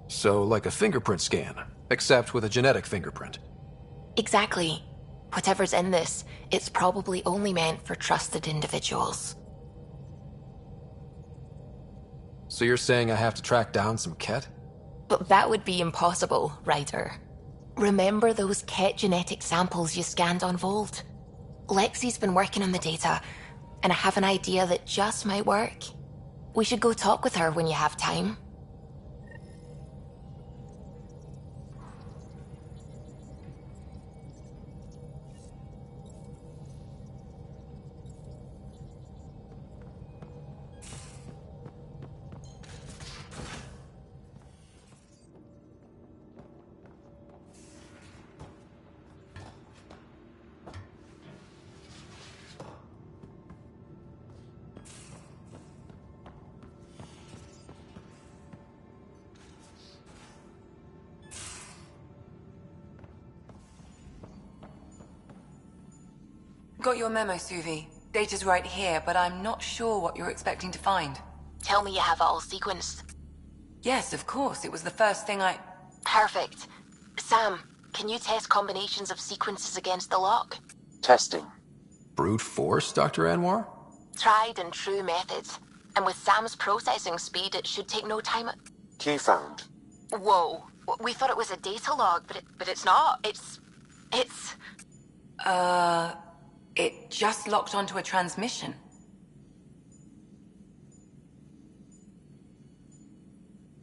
So, like a fingerprint scan, except with a genetic fingerprint. Exactly. Whatever's in this, it's probably only meant for trusted individuals. So you're saying I have to track down some Ket? But that would be impossible, Ryder. Remember those Ket genetic samples you scanned on Volt? Lexi's been working on the data, and I have an idea that just might work. We should go talk with her when you have time. Got your memo, Suvi. Data's right here, but I'm not sure what you're expecting to find. Tell me you have it all sequenced. Yes, of course. It was the first thing I... Perfect. Sam, can you test combinations of sequences against the lock? Testing. Brute force, Dr. Anwar? Tried and true methods. And with Sam's processing speed, it should take no time. Key found. Whoa. We thought it was a data log, but it's not. It's... It just locked onto a transmission.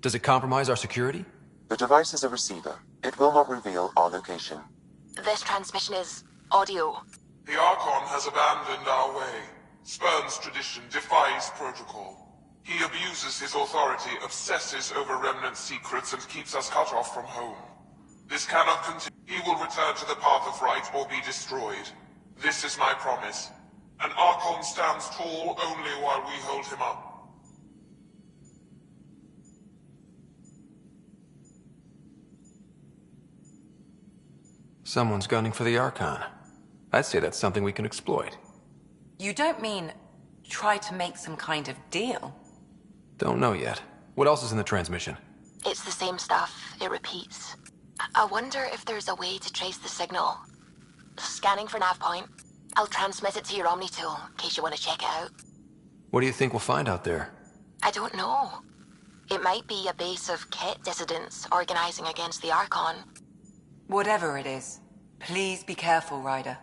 Does it compromise our security? The device is a receiver. It will not reveal our location. This transmission is audio. The Archon has abandoned our way, spurns tradition, defies protocol. He abuses his authority, obsesses over Remnant secrets, and keeps us cut off from home. This cannot continue. He will return to the path of right or be destroyed. This is my promise. An Archon stands tall only while we hold him up. Someone's gunning for the Archon. I'd say that's something we can exploit. You don't mean try to make some kind of deal? Don't know yet. What else is in the transmission? It's the same stuff. It repeats. I wonder if there's a way to trace the signal. Scanning for nav point. I'll transmit it to your Omni tool, in case you want to check it out. What do you think we'll find out there? I don't know. It might be a base of Ket dissidents organizing against the Archon. Whatever it is, please be careful, Ryder.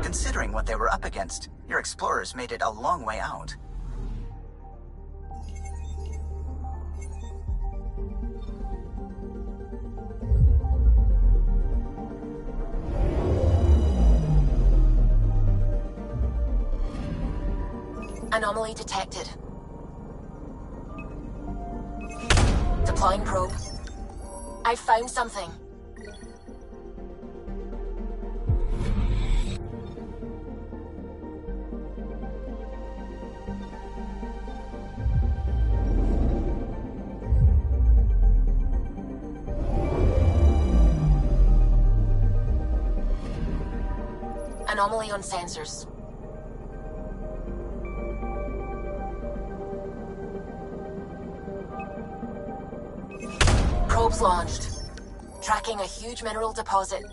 Considering what they were up against, your explorers made it a long way out. Anomaly detected. Deploying probe. I found something. Anomaly on sensors. Probes launched. Tracking a huge mineral deposit.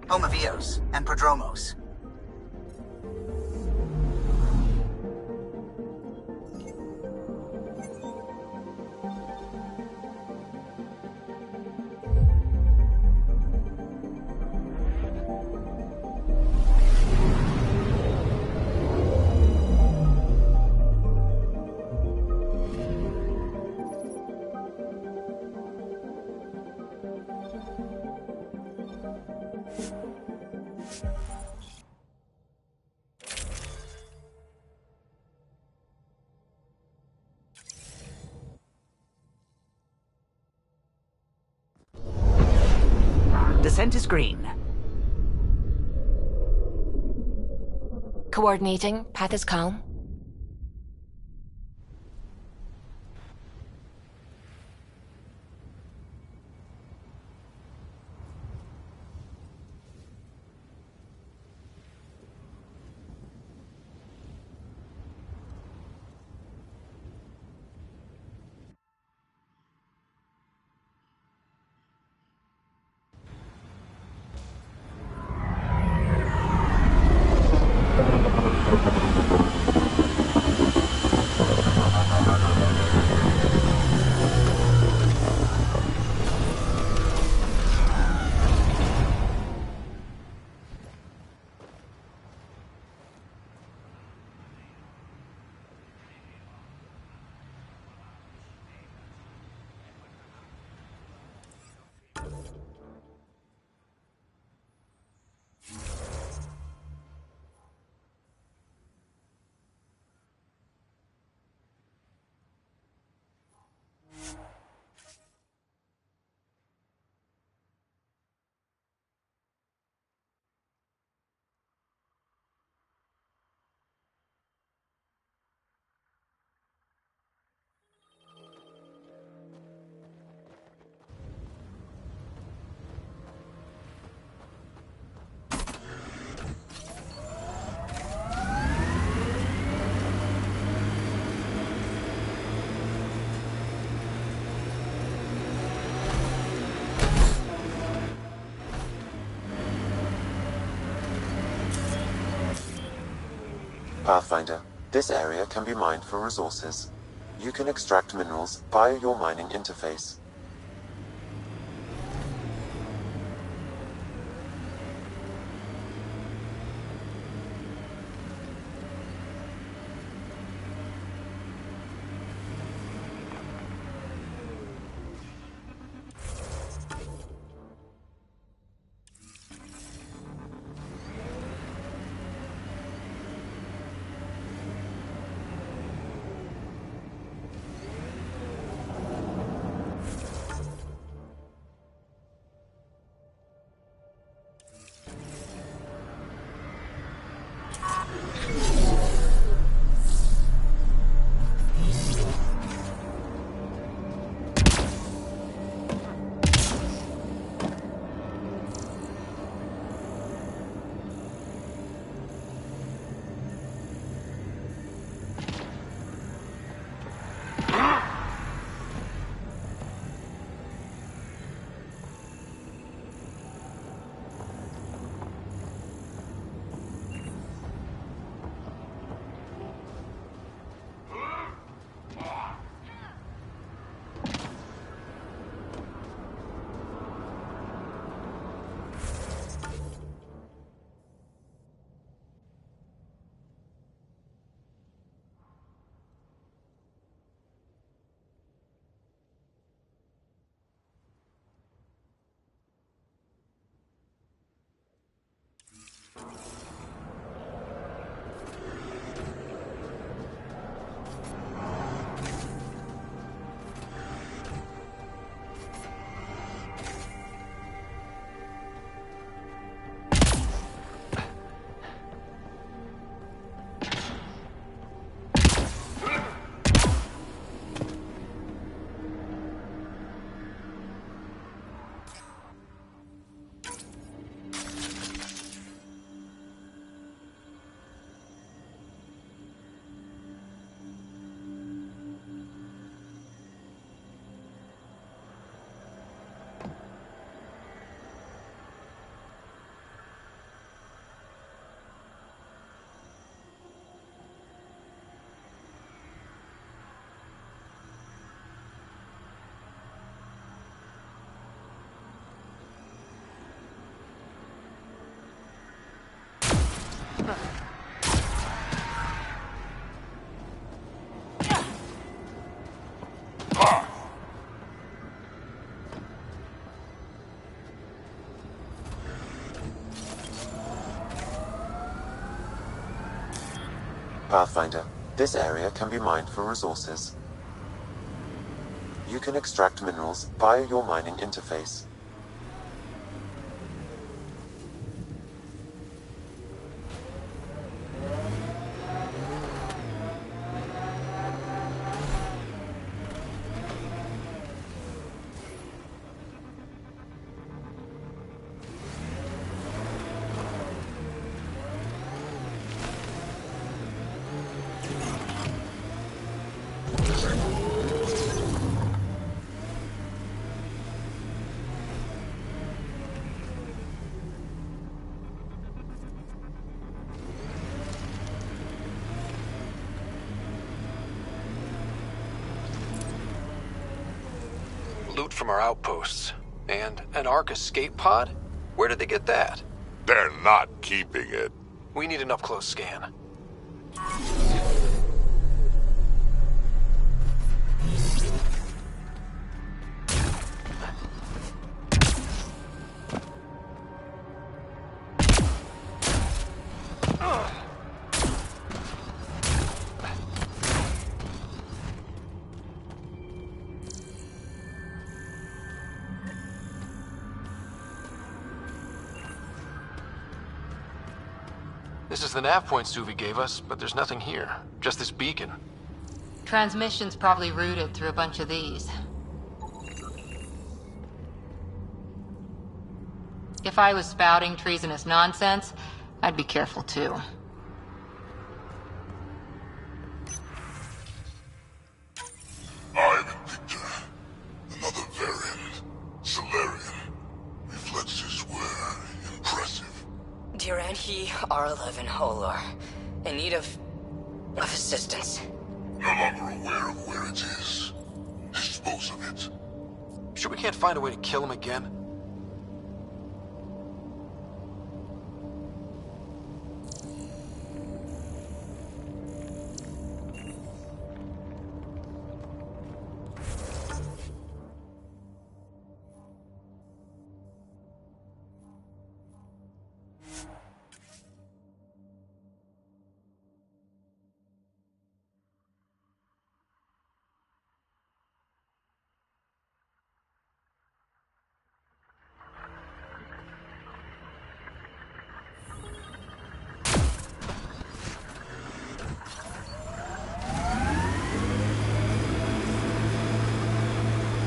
Home of Eos and Prodromos. Descent is green. Coordinating. Path is calm. Pathfinder, this area can be mined for resources. You can extract minerals via your mining interface. Pathfinder, this area can be mined for resources. You can extract minerals via your mining interface. Loot from our outposts. And an Ark escape pod? Where did they get that? They're not keeping it. We need an up-close scan. This is the nav point Suvi gave us, but there's nothing here. Just this beacon. Transmission's probably routed through a bunch of these. If I was spouting treasonous nonsense, I'd be careful too. I'm Victor. Another variant. Solarian. Reflexes were impressive. Diranhi R11 Holor. In need of assistance. No longer aware of where it is. Dispose of it. Sure we can't find a way to kill him again?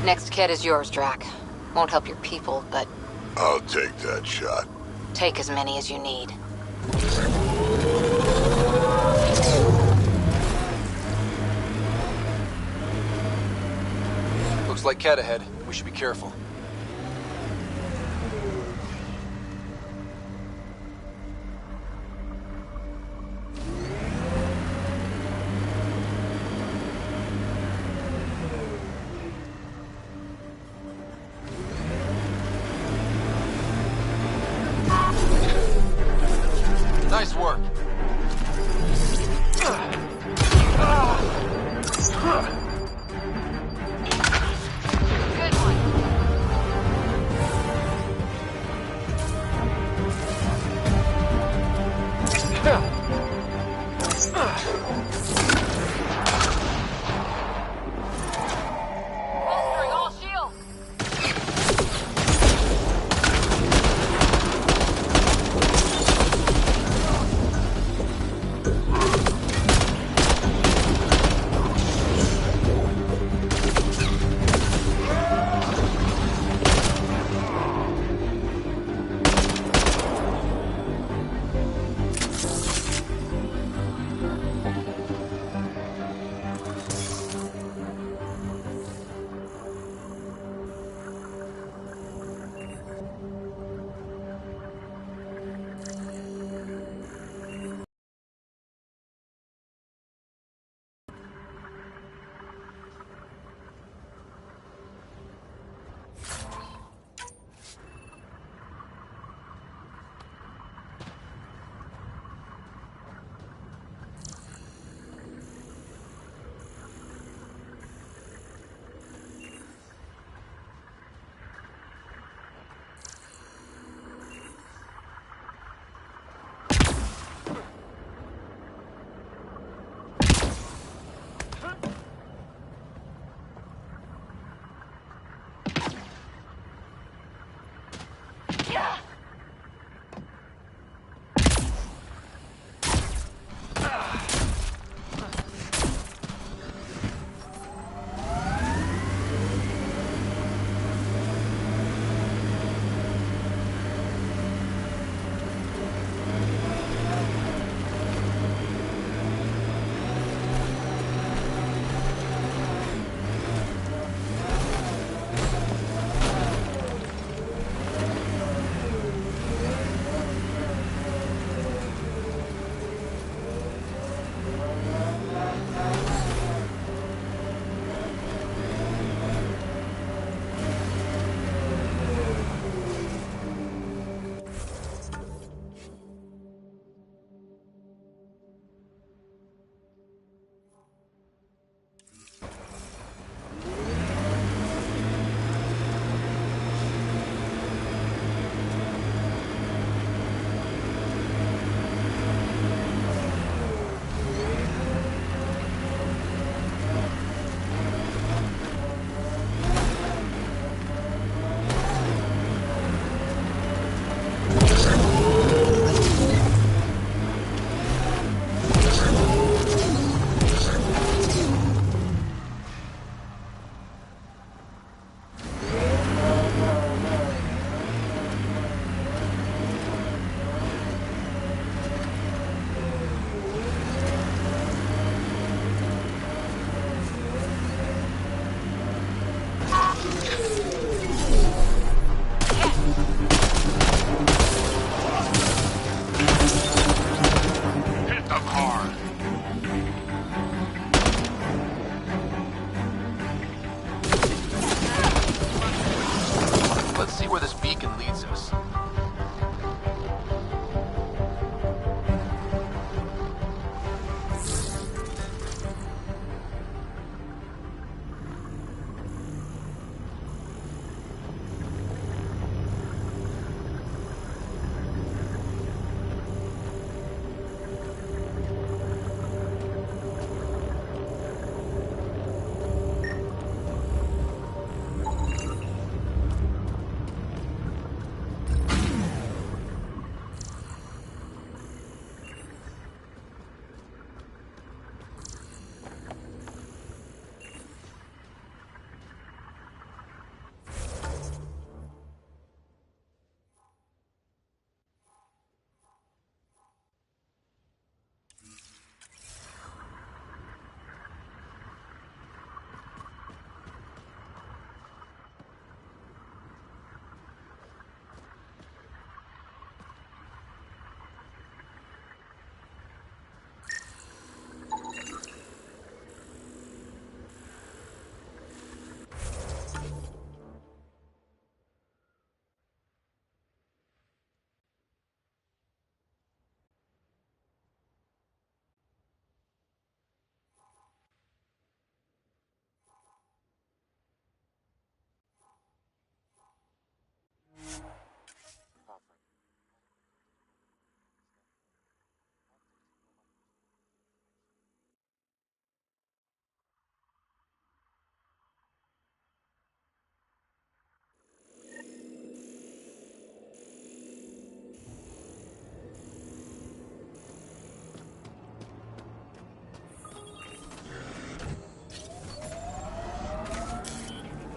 Next kit is yours, Drac. Won't help your people, but I'll take that shot. take as many as you need. Looks like Cat ahead. We should be careful. Nice work. Good one. Bolstering all shields.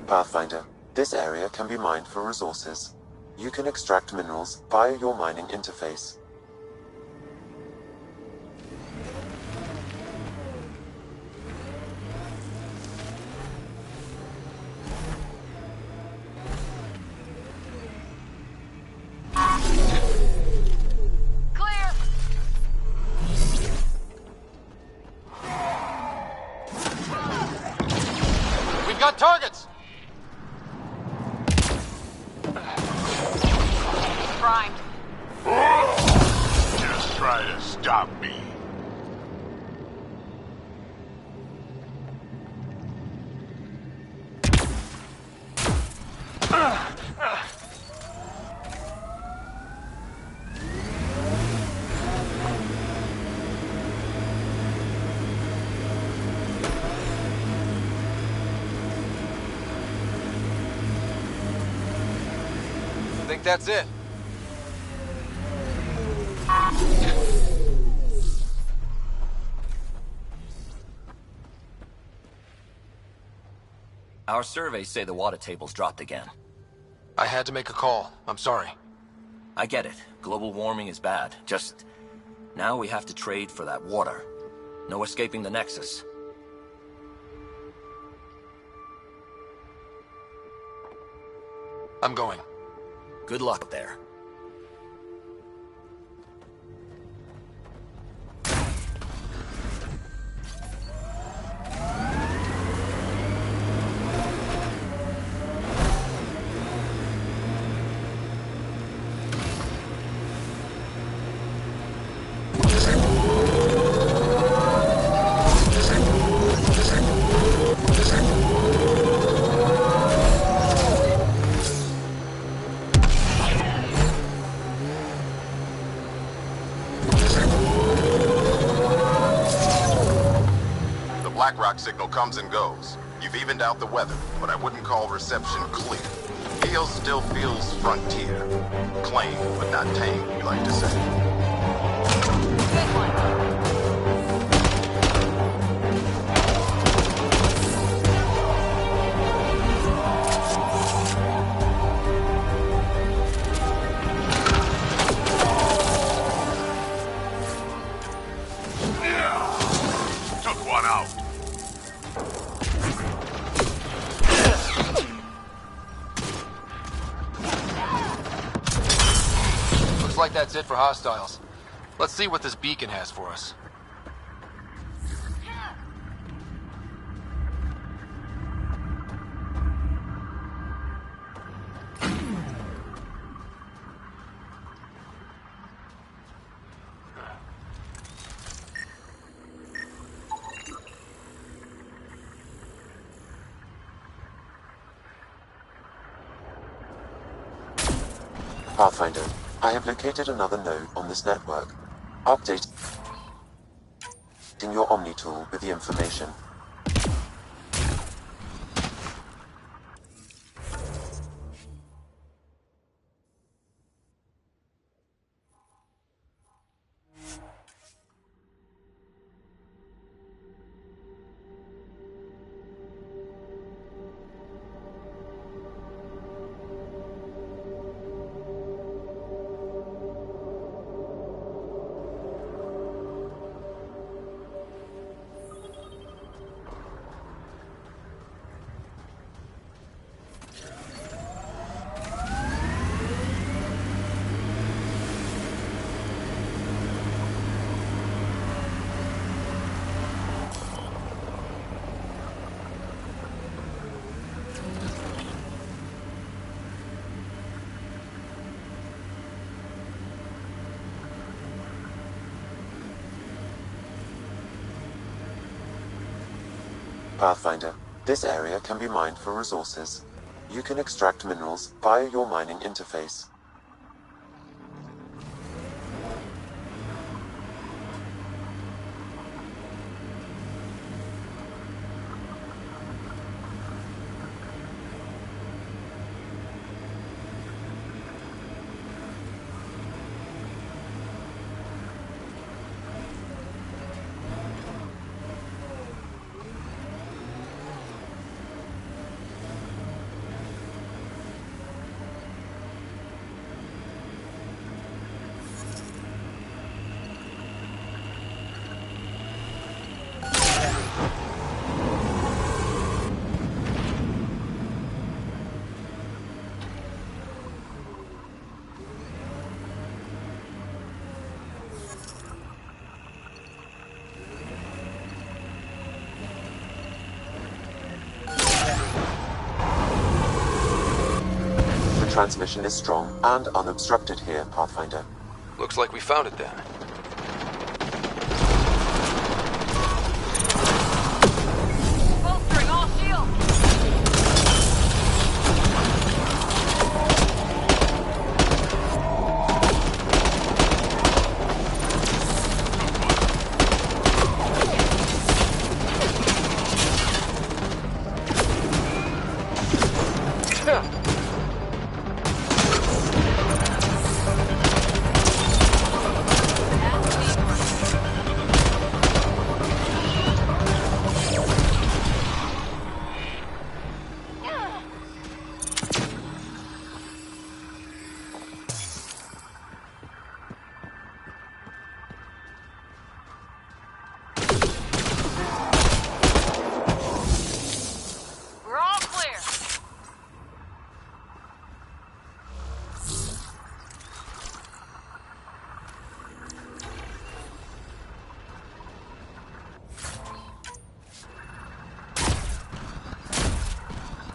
Pathfinder, this area can be mined for resources. You can extract minerals via your mining interface. We've got targets! Primed. Just try to stop me. I think that's it. Our surveys say the water table's dropped again. I had to make a call. I'm sorry. I get it. Global warming is bad. Just... now we have to trade for that water. No escaping the Nexus. I'm going. Good luck there. Signal comes and goes. You've evened out the weather, but I wouldn't call reception clear. Field still feels frontier. Claim, but not tame, we like to say. Good one. Took one out. Looks like that's it for hostiles. Let's see what this beacon has for us. Pathfinder, I have located another node on this network. Update in your Omni tool with the information. Pathfinder, this area can be mined for resources. You can extract minerals via your mining interface. transmission is strong and unobstructed here, Pathfinder. Looks like we found it then. Bolstering all shields!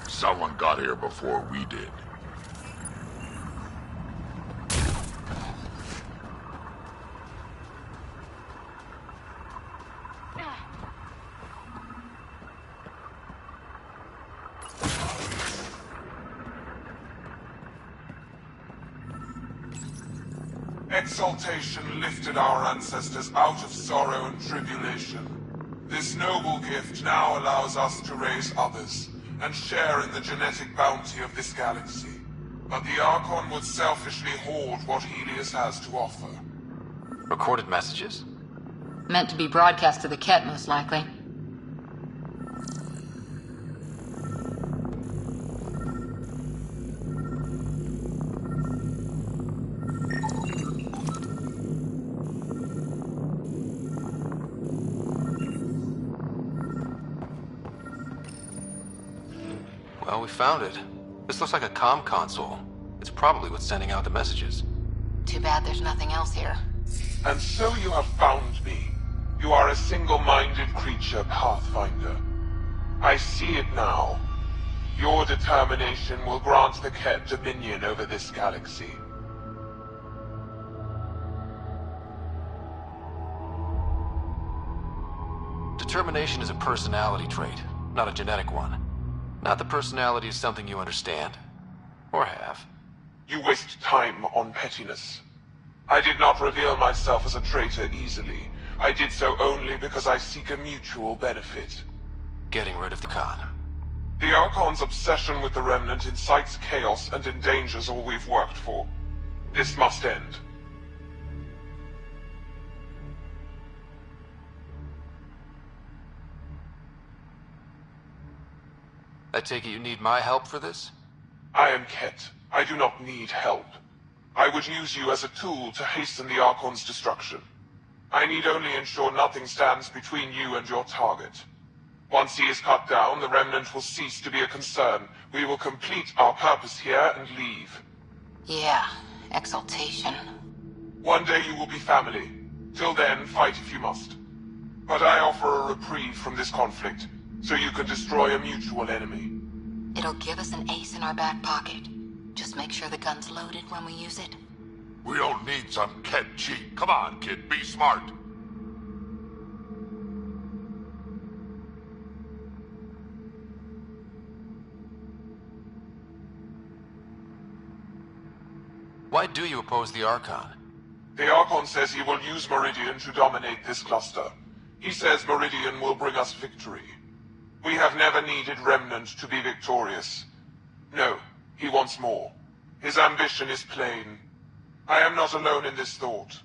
Someone got here before we did. Exaltation lifted our ancestors out of sorrow and tribulation. This noble gift now allows us to raise others and share in the genetic bounty of this galaxy. But the Archon would selfishly hoard what Helios has to offer. Recorded messages? Meant to be broadcast to the Ket, most likely. Well, we found it. This looks like a comm console. It's probably what's sending out the messages. Too bad there's nothing else here. And so you have found me. You are a single-minded creature, Pathfinder. I see it now. Your determination will grant the Ket dominion over this galaxy. Determination is a personality trait, not a genetic one. Not that personality is something you understand. Or have. You waste time on pettiness. I did not reveal myself as a traitor easily. I did so only because I seek a mutual benefit. Getting rid of the Khan. The Archon's obsession with the Remnant incites chaos and endangers all we've worked for. This must end. I take it you need my help for this? I am Ket. I do not need help. I would use you as a tool to hasten the Archon's destruction. I need only ensure nothing stands between you and your target. Once he is cut down, the Remnant will cease to be a concern. We will complete our purpose here and leave. Yeah, exaltation. One day you will be family. Till then, fight if you must. But I offer a reprieve from this conflict, so you can destroy a mutual enemy. It'll give us an ace in our back pocket. Just make sure the gun's loaded when we use it. We don't need some Ket cheat. Come on, kid, be smart. Why do you oppose the Archon? The Archon says he will use Meridian to dominate this cluster. He says Meridian will bring us victory. We have never needed Remnant to be victorious. No, he wants more. His ambition is plain. I am not alone in this thought.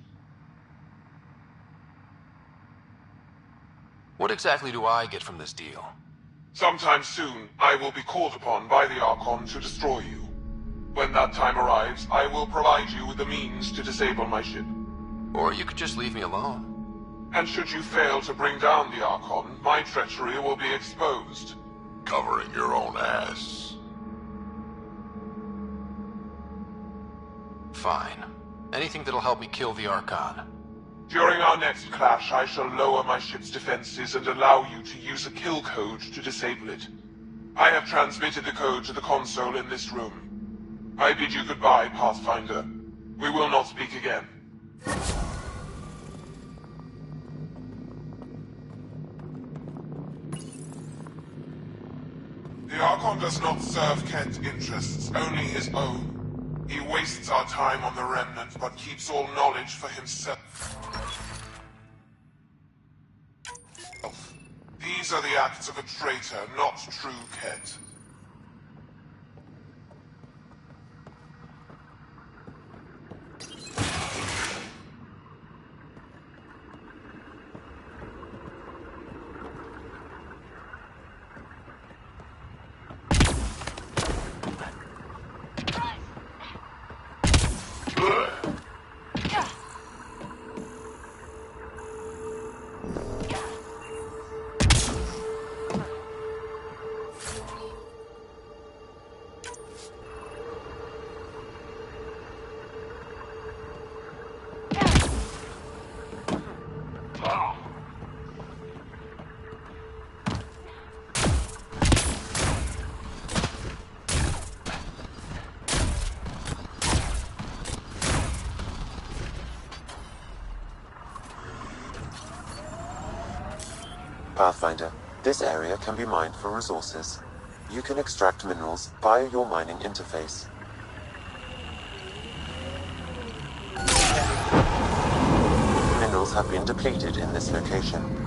What exactly do I get from this deal? Sometime soon, I will be called upon by the Archon to destroy you. When that time arrives, I will provide you with the means to disable my ship. Or you could just leave me alone. And should you fail to bring down the Archon, my treachery will be exposed. Covering your own ass. Fine. Anything that'll help me kill the Archon. During our next clash, I shall lower my ship's defenses and allow you to use a kill code to disable it. I have transmitted the code to the console in this room. I bid you goodbye, Pathfinder. We will not speak again. The Archon does not serve Kent's interests, only his own. He wastes our time on the Remnant, but keeps all knowledge for himself. These are the acts of a traitor, not true Kent. Pathfinder, this area can be mined for resources. You can extract minerals via your mining interface. Minerals have been depleted in this location.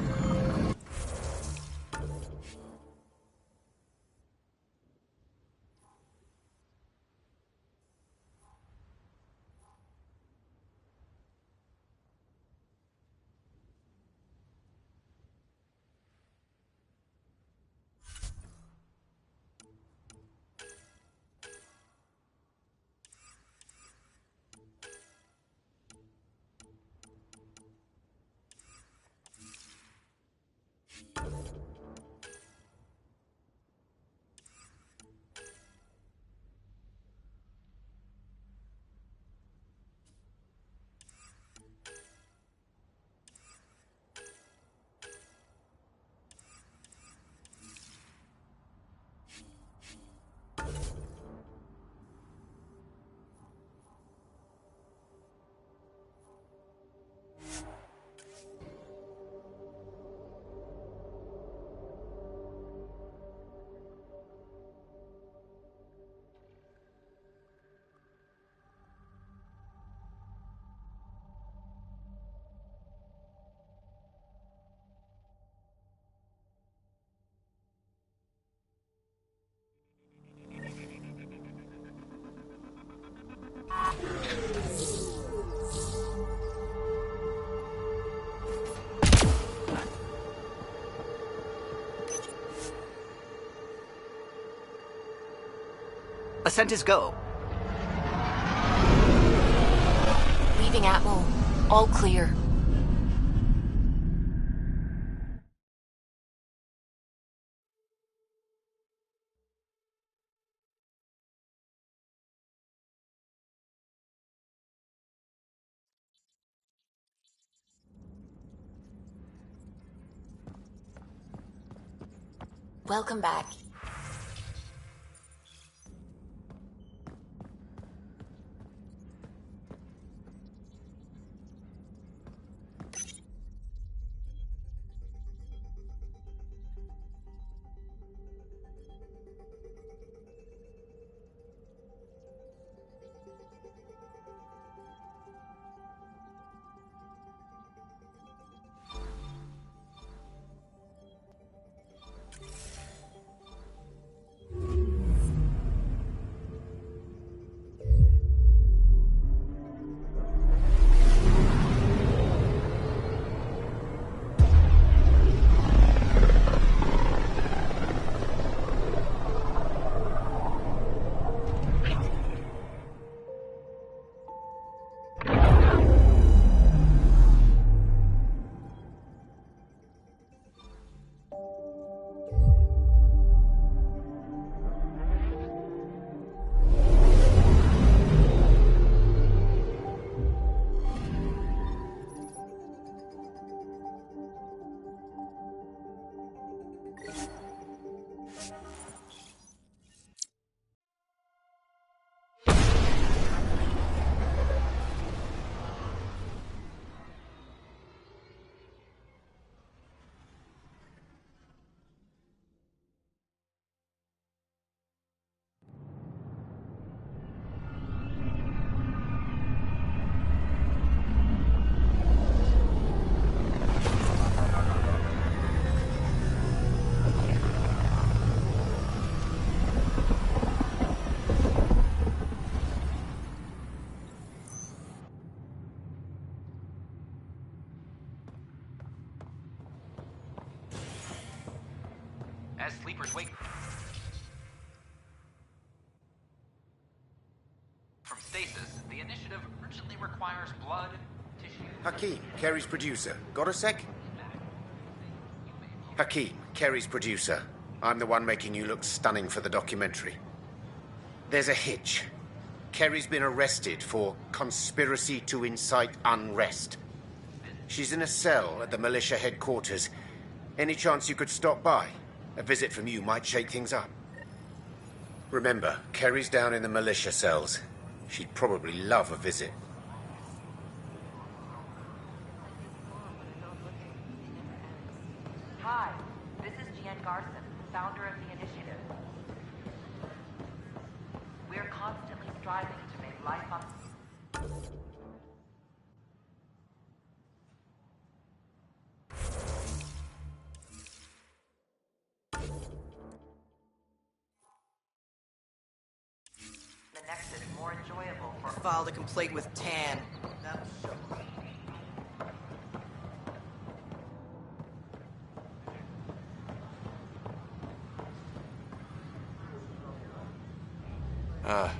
Ascent is go. Leaving Atmo. All clear. Welcome back. has sleepers wake from stasis. The initiative urgently requires blood, tissue... Hakeem, Kerry's producer. Got a sec? Hakeem, Kerry's producer. I'm the one making you look stunning for the documentary. There's a hitch. Kerry's been arrested for conspiracy to incite unrest. She's in a cell at the militia headquarters. Any chance you could stop by? A visit from you might shake things up. Remember, Kerry's down in the militia cells. She'd probably love a visit. Hi, this is Jen Garson, founder of the initiative. We're constantly striving to make life up. The Nexus more enjoyable for... Filed a complaint with Tan. That'll show.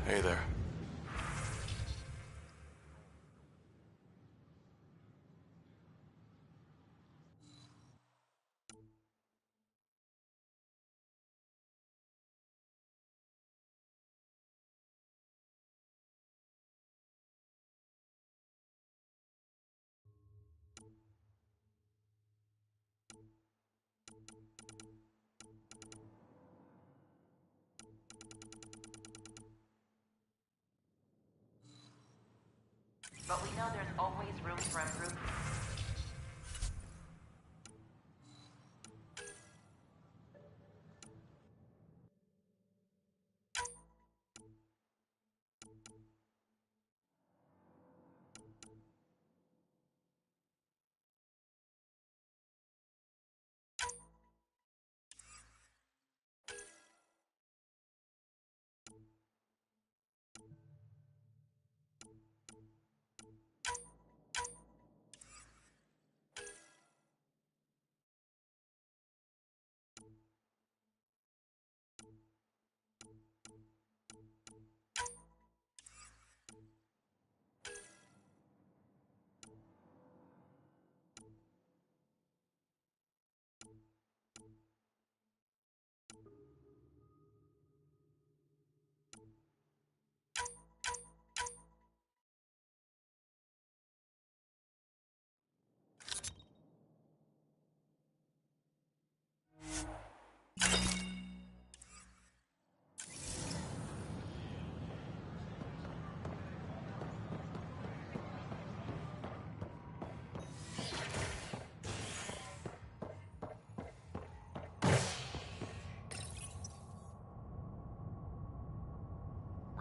Hey there. But we know there's always room for improvement.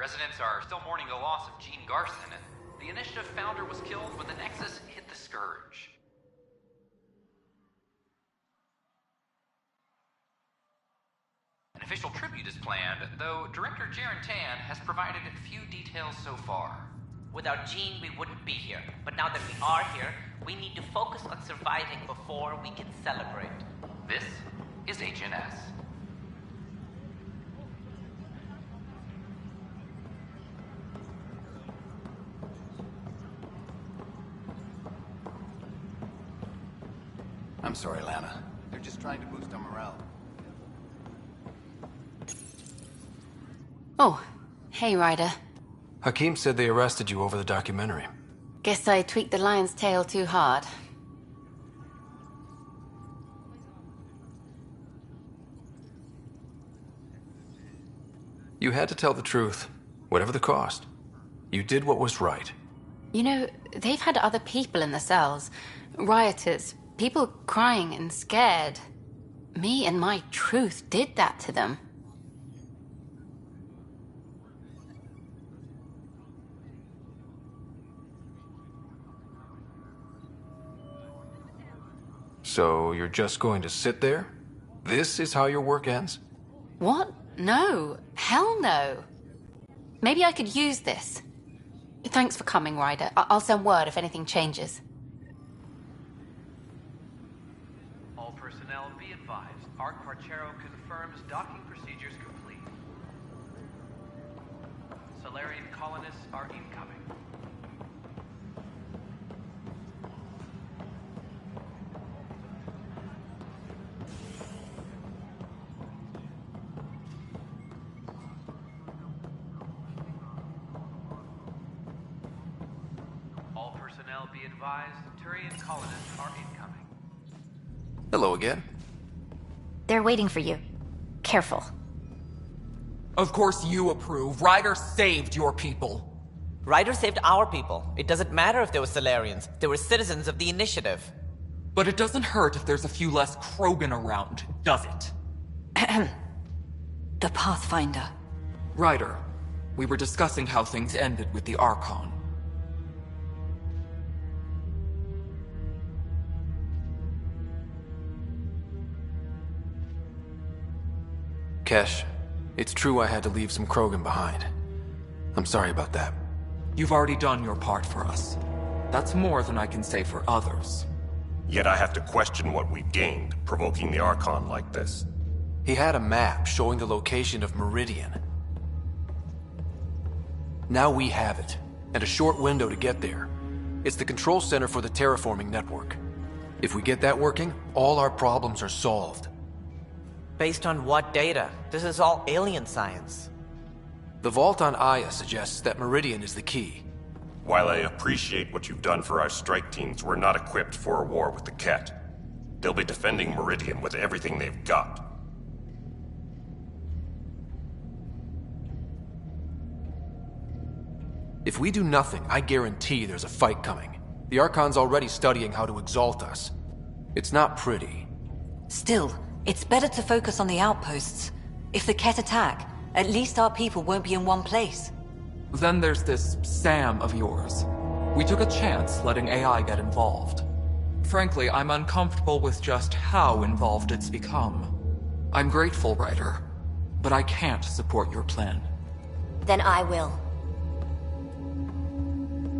Residents are still mourning the loss of Jean Garson, and the initiative founder was killed when the Nexus hit the Scourge. An official tribute is planned, though Director Jaren Tan has provided few details so far. Without Jean, we wouldn't be here. But now that we are here, we need to focus on surviving before we can celebrate. This is HNS. I'm sorry, Lana. They're just trying to boost our morale. Oh, hey, Ryder. Hakeem said they arrested you over the documentary. Guess I tweaked the lion's tail too hard. You had to tell the truth, whatever the cost. You did what was right. You know, they've had other people in the cells. Rioters, people crying and scared. Me and my truth did that to them. So you're just going to sit there? This is how your work ends? What? No. Hell no. Maybe I could use this. Thanks for coming, Ryder. I'll send word if anything changes. All personnel be advised. Art Quarchero confirms docking procedures complete. Solarian colonists are incoming. All personnel be advised, Turian colonists are incoming. Hello again. They're waiting for you. Careful. Of course you approve. Ryder saved your people. Ryder saved our people. It doesn't matter if they were Solarians. They were citizens of the Initiative. But it doesn't hurt if there's a few less Krogan around, does it? The Pathfinder. Ryder, we were discussing how things ended with the Archon. Kesh, it's true I had to leave some Krogan behind. I'm sorry about that. You've already done your part for us. That's more than I can say for others. Yet I have to question what we've gained, provoking the Archon like this. He had a map showing the location of Meridian. Now we have it, and a short window to get there. It's the control center for the terraforming network. If we get that working, all our problems are solved. Based on what data? This is all alien science. The vault on Aya suggests that Meridian is the key. While I appreciate what you've done for our strike teams, we're not equipped for a war with the Ket. They'll be defending Meridian with everything they've got. If we do nothing, I guarantee there's a fight coming. The Archon's already studying how to exalt us. It's not pretty. Still, it's better to focus on the outposts. If the Ket attack, at least our people won't be in one place. Then there's this Sam of yours. We took a chance letting AI get involved. Frankly, I'm uncomfortable with just how involved it's become. I'm grateful, Ryder, but I can't support your plan. Then I will.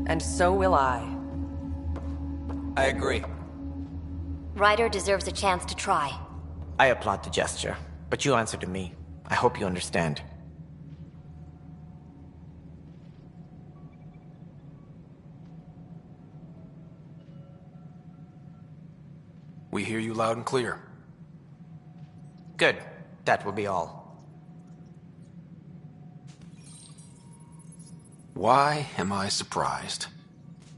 And so will I. I agree. Ryder deserves a chance to try. I applaud the gesture, but you answer to me. I hope you understand. We hear you loud and clear. Good. That will be all. Why am I surprised?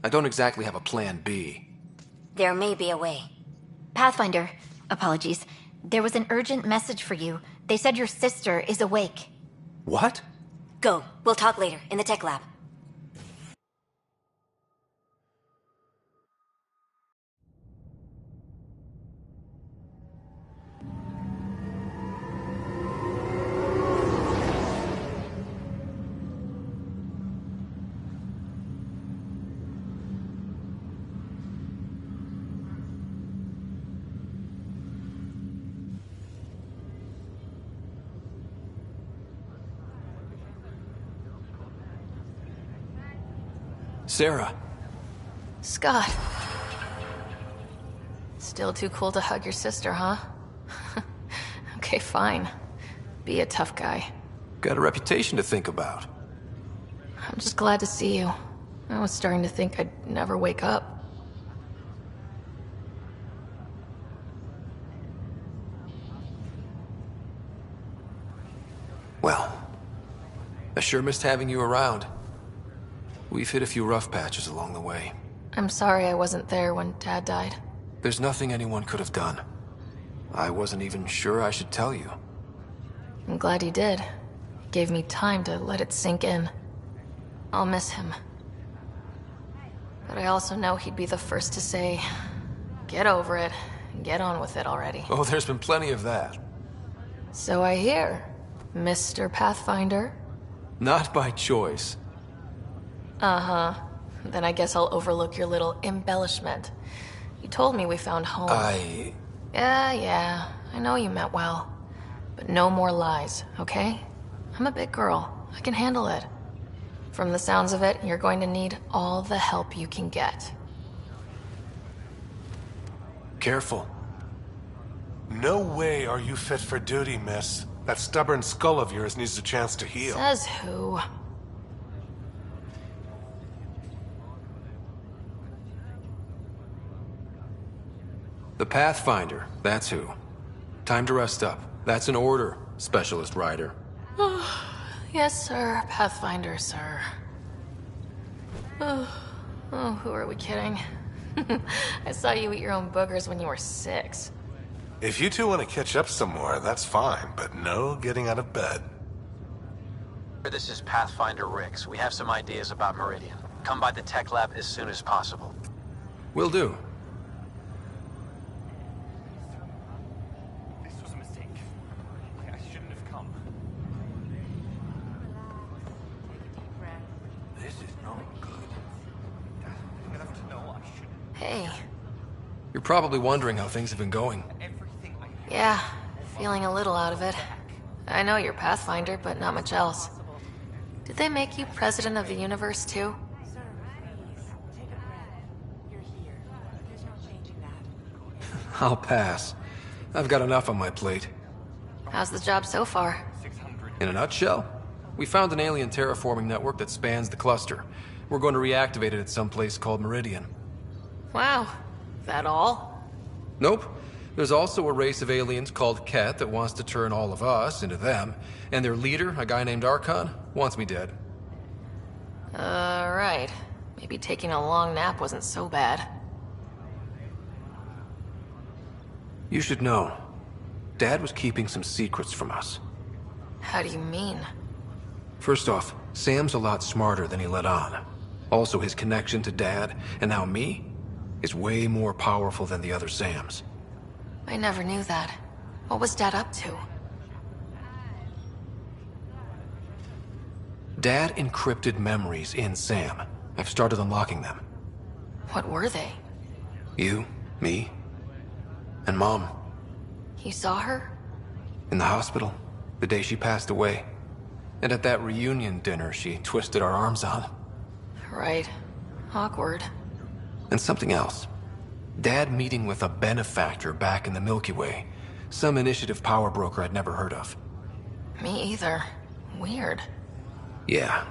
I don't exactly have a plan B. There may be a way. Pathfinder, apologies. There was an urgent message for you. They said your sister is awake. What? Go. We'll talk later, in the tech lab. Sarah. Scott. Still too cool to hug your sister, huh? Okay, fine. Be a tough guy. Got a reputation to think about. I'm just glad to see you. I was starting to think I'd never wake up. Well, I sure missed having you around. We've hit a few rough patches along the way. I'm sorry I wasn't there when Dad died. There's nothing anyone could have done. I wasn't even sure I should tell you. I'm glad you did. Gave me time to let it sink in. I'll miss him. But I also know he'd be the first to say, get over it, and get on with it already. Oh, there's been plenty of that. So I hear, Mr. Pathfinder. Not by choice. Uh-huh. Then I guess I'll overlook your little embellishment. You told me we found home. Yeah, I know you meant well. But no more lies, okay? I'm a big girl. I can handle it. From the sounds of it, you're going to need all the help you can get. Careful. No way are you fit for duty, miss. That stubborn skull of yours needs a chance to heal. Says who? The Pathfinder, that's who. Time to rest up. That's an order, Specialist Rider. Yes, sir. Pathfinder, sir. Oh, who are we kidding? I saw you eat your own boogers when you were 6. If you two want to catch up some more, that's fine, but no getting out of bed. This is Pathfinder Rix. We have some ideas about Meridian. Come by the tech lab as soon as possible. Will do. This was a mistake. I shouldn't have come. This is not good. Dad, enough to know I shouldn't. Hey. You're probably wondering how things have been going. Yeah, feeling a little out of it. I know you're Pathfinder, but not much else. Did they make you president of the universe, too? I'll pass. I've got enough on my plate. How's the job so far? In a nutshell, we found an alien terraforming network that spans the cluster. We're going to reactivate it at some place called Meridian. Wow. That all? Nope. There's also a race of aliens called Ket that wants to turn all of us into them, and their leader, a guy named Archon, wants me dead. Right. Maybe taking a long nap wasn't so bad. You should know. Dad was keeping some secrets from us. How do you mean? First off, Sam's a lot smarter than he let on. Also, his connection to Dad, and now me, is way more powerful than the other Sams. I never knew that. What was Dad up to? Dad encrypted memories in Sam. I've started unlocking them. What were they? You, me, and Mom. You saw her? In the hospital, the day she passed away. And at that reunion dinner she twisted our arms on. Right. Awkward. And something else. Dad meeting with a benefactor back in the Milky Way. Some initiative power broker I'd never heard of. Me either. Weird. Yeah.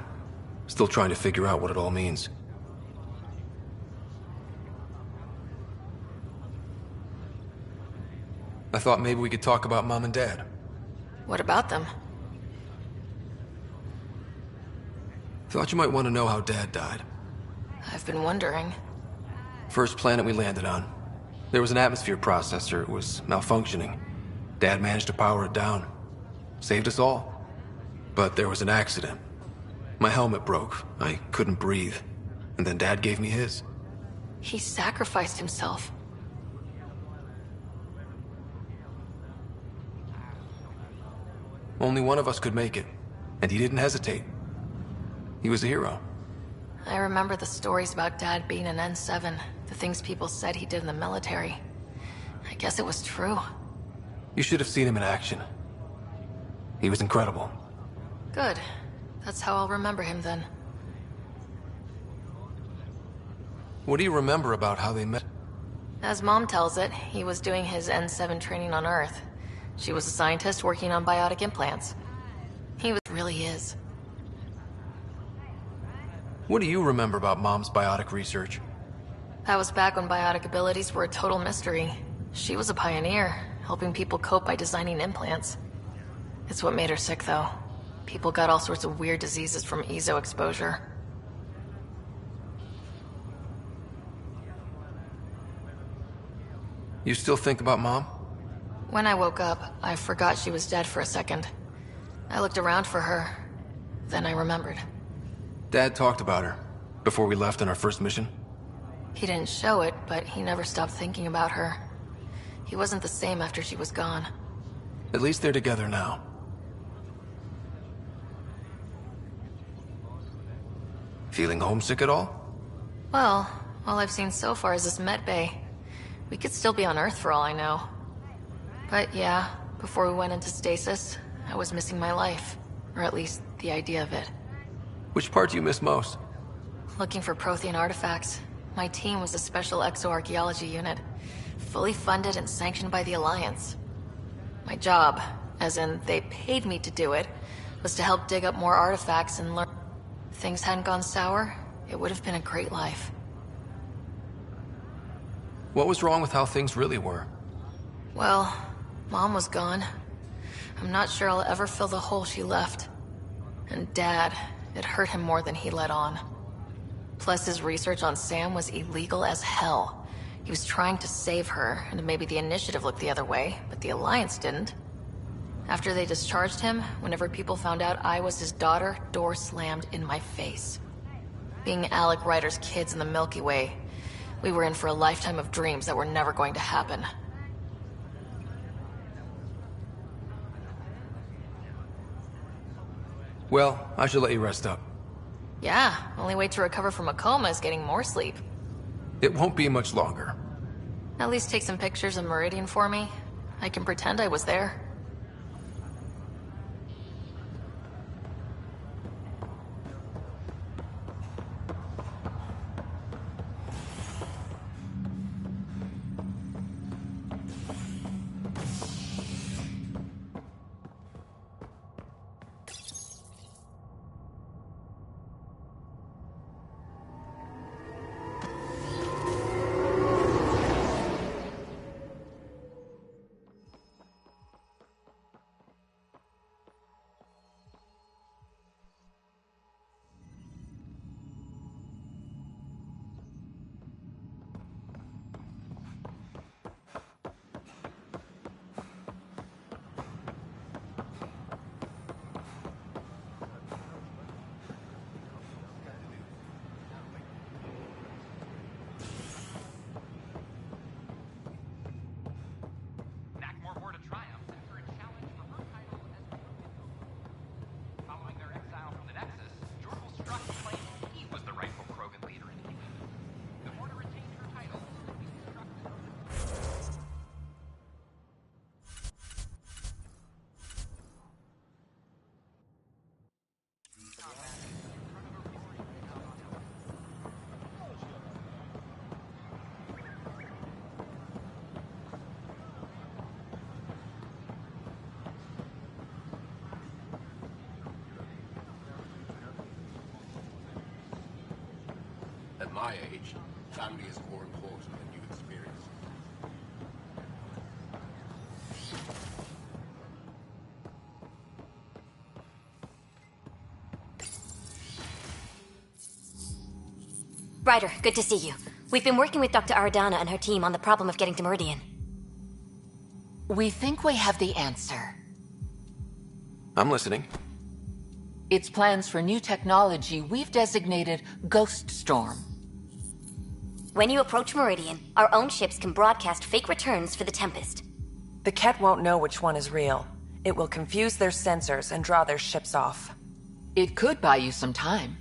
Still trying to figure out what it all means. I thought maybe we could talk about Mom and Dad. What about them? Thought you might want to know how Dad died. I've been wondering. First planet we landed on. There was an atmosphere processor. It was malfunctioning. Dad managed to power it down. Saved us all. But there was an accident. My helmet broke. I couldn't breathe. And then Dad gave me his. He sacrificed himself. Only one of us could make it. And he didn't hesitate. He was a hero. I remember the stories about Dad being an N7, the things people said he did in the military. I guess it was true. You should have seen him in action. He was incredible. Good. That's how I'll remember him then. What do you remember about how they met? As Mom tells it, he was doing his N7 training on Earth. She was a scientist working on biotic implants. Really is. What do you remember about Mom's biotic research? That was back when biotic abilities were a total mystery. She was a pioneer, helping people cope by designing implants. It's what made her sick, though. People got all sorts of weird diseases from EZO exposure. You still think about Mom? When I woke up, I forgot she was dead for a second. I looked around for her. Then I remembered. Dad talked about her before we left on our first mission. He didn't show it, but he never stopped thinking about her. He wasn't the same after she was gone. At least they're together now. Feeling homesick at all? Well, all I've seen so far is this med bay. We could still be on Earth for all I know. But yeah, before we went into stasis, I was missing my life. Or at least, the idea of it. Which part do you miss most? Looking for Prothean artifacts. My team was a special exoarchaeology unit. Fully funded and sanctioned by the Alliance. My job, as in they paid me to do it, was to help dig up more artifacts and learn. If things hadn't gone sour, it would have been a great life. What was wrong with how things really were? Well, Mom was gone. I'm not sure I'll ever fill the hole she left. And Dad, it hurt him more than he let on. Plus, his research on Sam was illegal as hell. He was trying to save her, and maybe the Initiative looked the other way, but the Alliance didn't. After they discharged him, whenever people found out I was his daughter, door slammed in my face. Being Alec Ryder's kids in the Milky Way, we were in for a lifetime of dreams that were never going to happen. Well, I should let you rest up. Yeah, only way to recover from a coma is getting more sleep. It won't be much longer. At least take some pictures of Meridian for me. I can pretend I was there. At my age, family is more important than you experience. Ryder, good to see you. We've been working with Dr. Aradana and her team on the problem of getting to Meridian. We think we have the answer. I'm listening. It's plans for new technology we've designated Ghost Storm. When you approach Meridian, our own ships can broadcast fake returns for the Tempest. The Ket won't know which one is real. It will confuse their sensors and draw their ships off. It could buy you some time.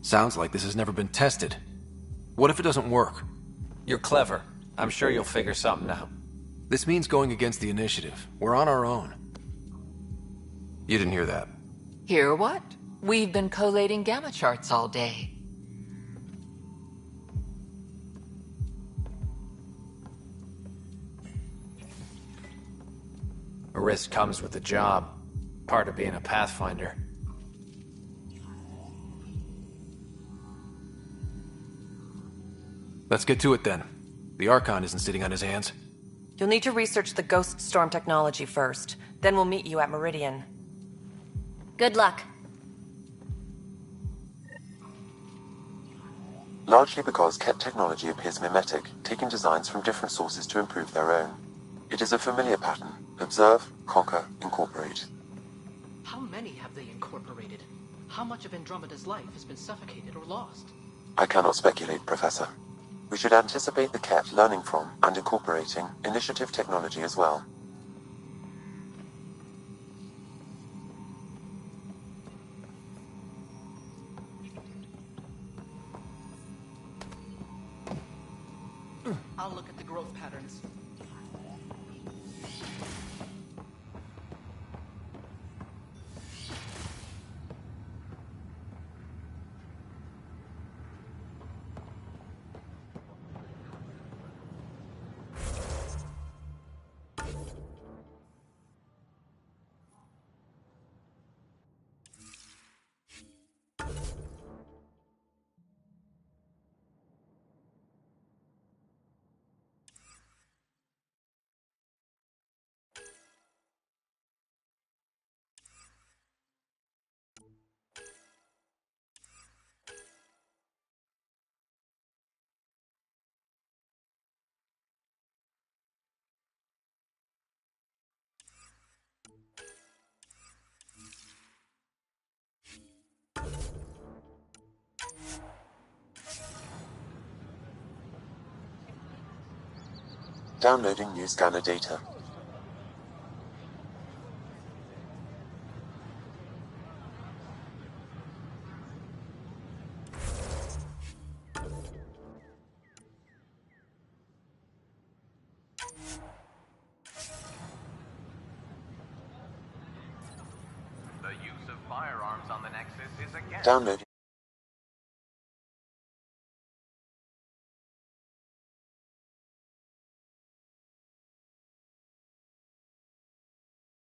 Sounds like this has never been tested. What if it doesn't work? You're clever. I'm sure you'll figure something out. This means going against the Initiative. We're on our own. You didn't hear that. Hear what? We've been collating gamma charts all day. A risk comes with the job. Part of being a Pathfinder. Let's get to it then. The Archon isn't sitting on his hands. You'll need to research the Ghost Storm technology first. Then we'll meet you at Meridian. Good luck. Largely because Ket technology appears mimetic, taking designs from different sources to improve their own. It is a familiar pattern. Observe, conquer, incorporate. How many have they incorporated? How much of Andromeda's life has been suffocated or lost? I cannot speculate, Professor. We should anticipate the Ket learning from and incorporating initiative technology as well. I'll look at the growth patterns. Downloading new scanner data. The use of firearms on the Nexus is again Downloading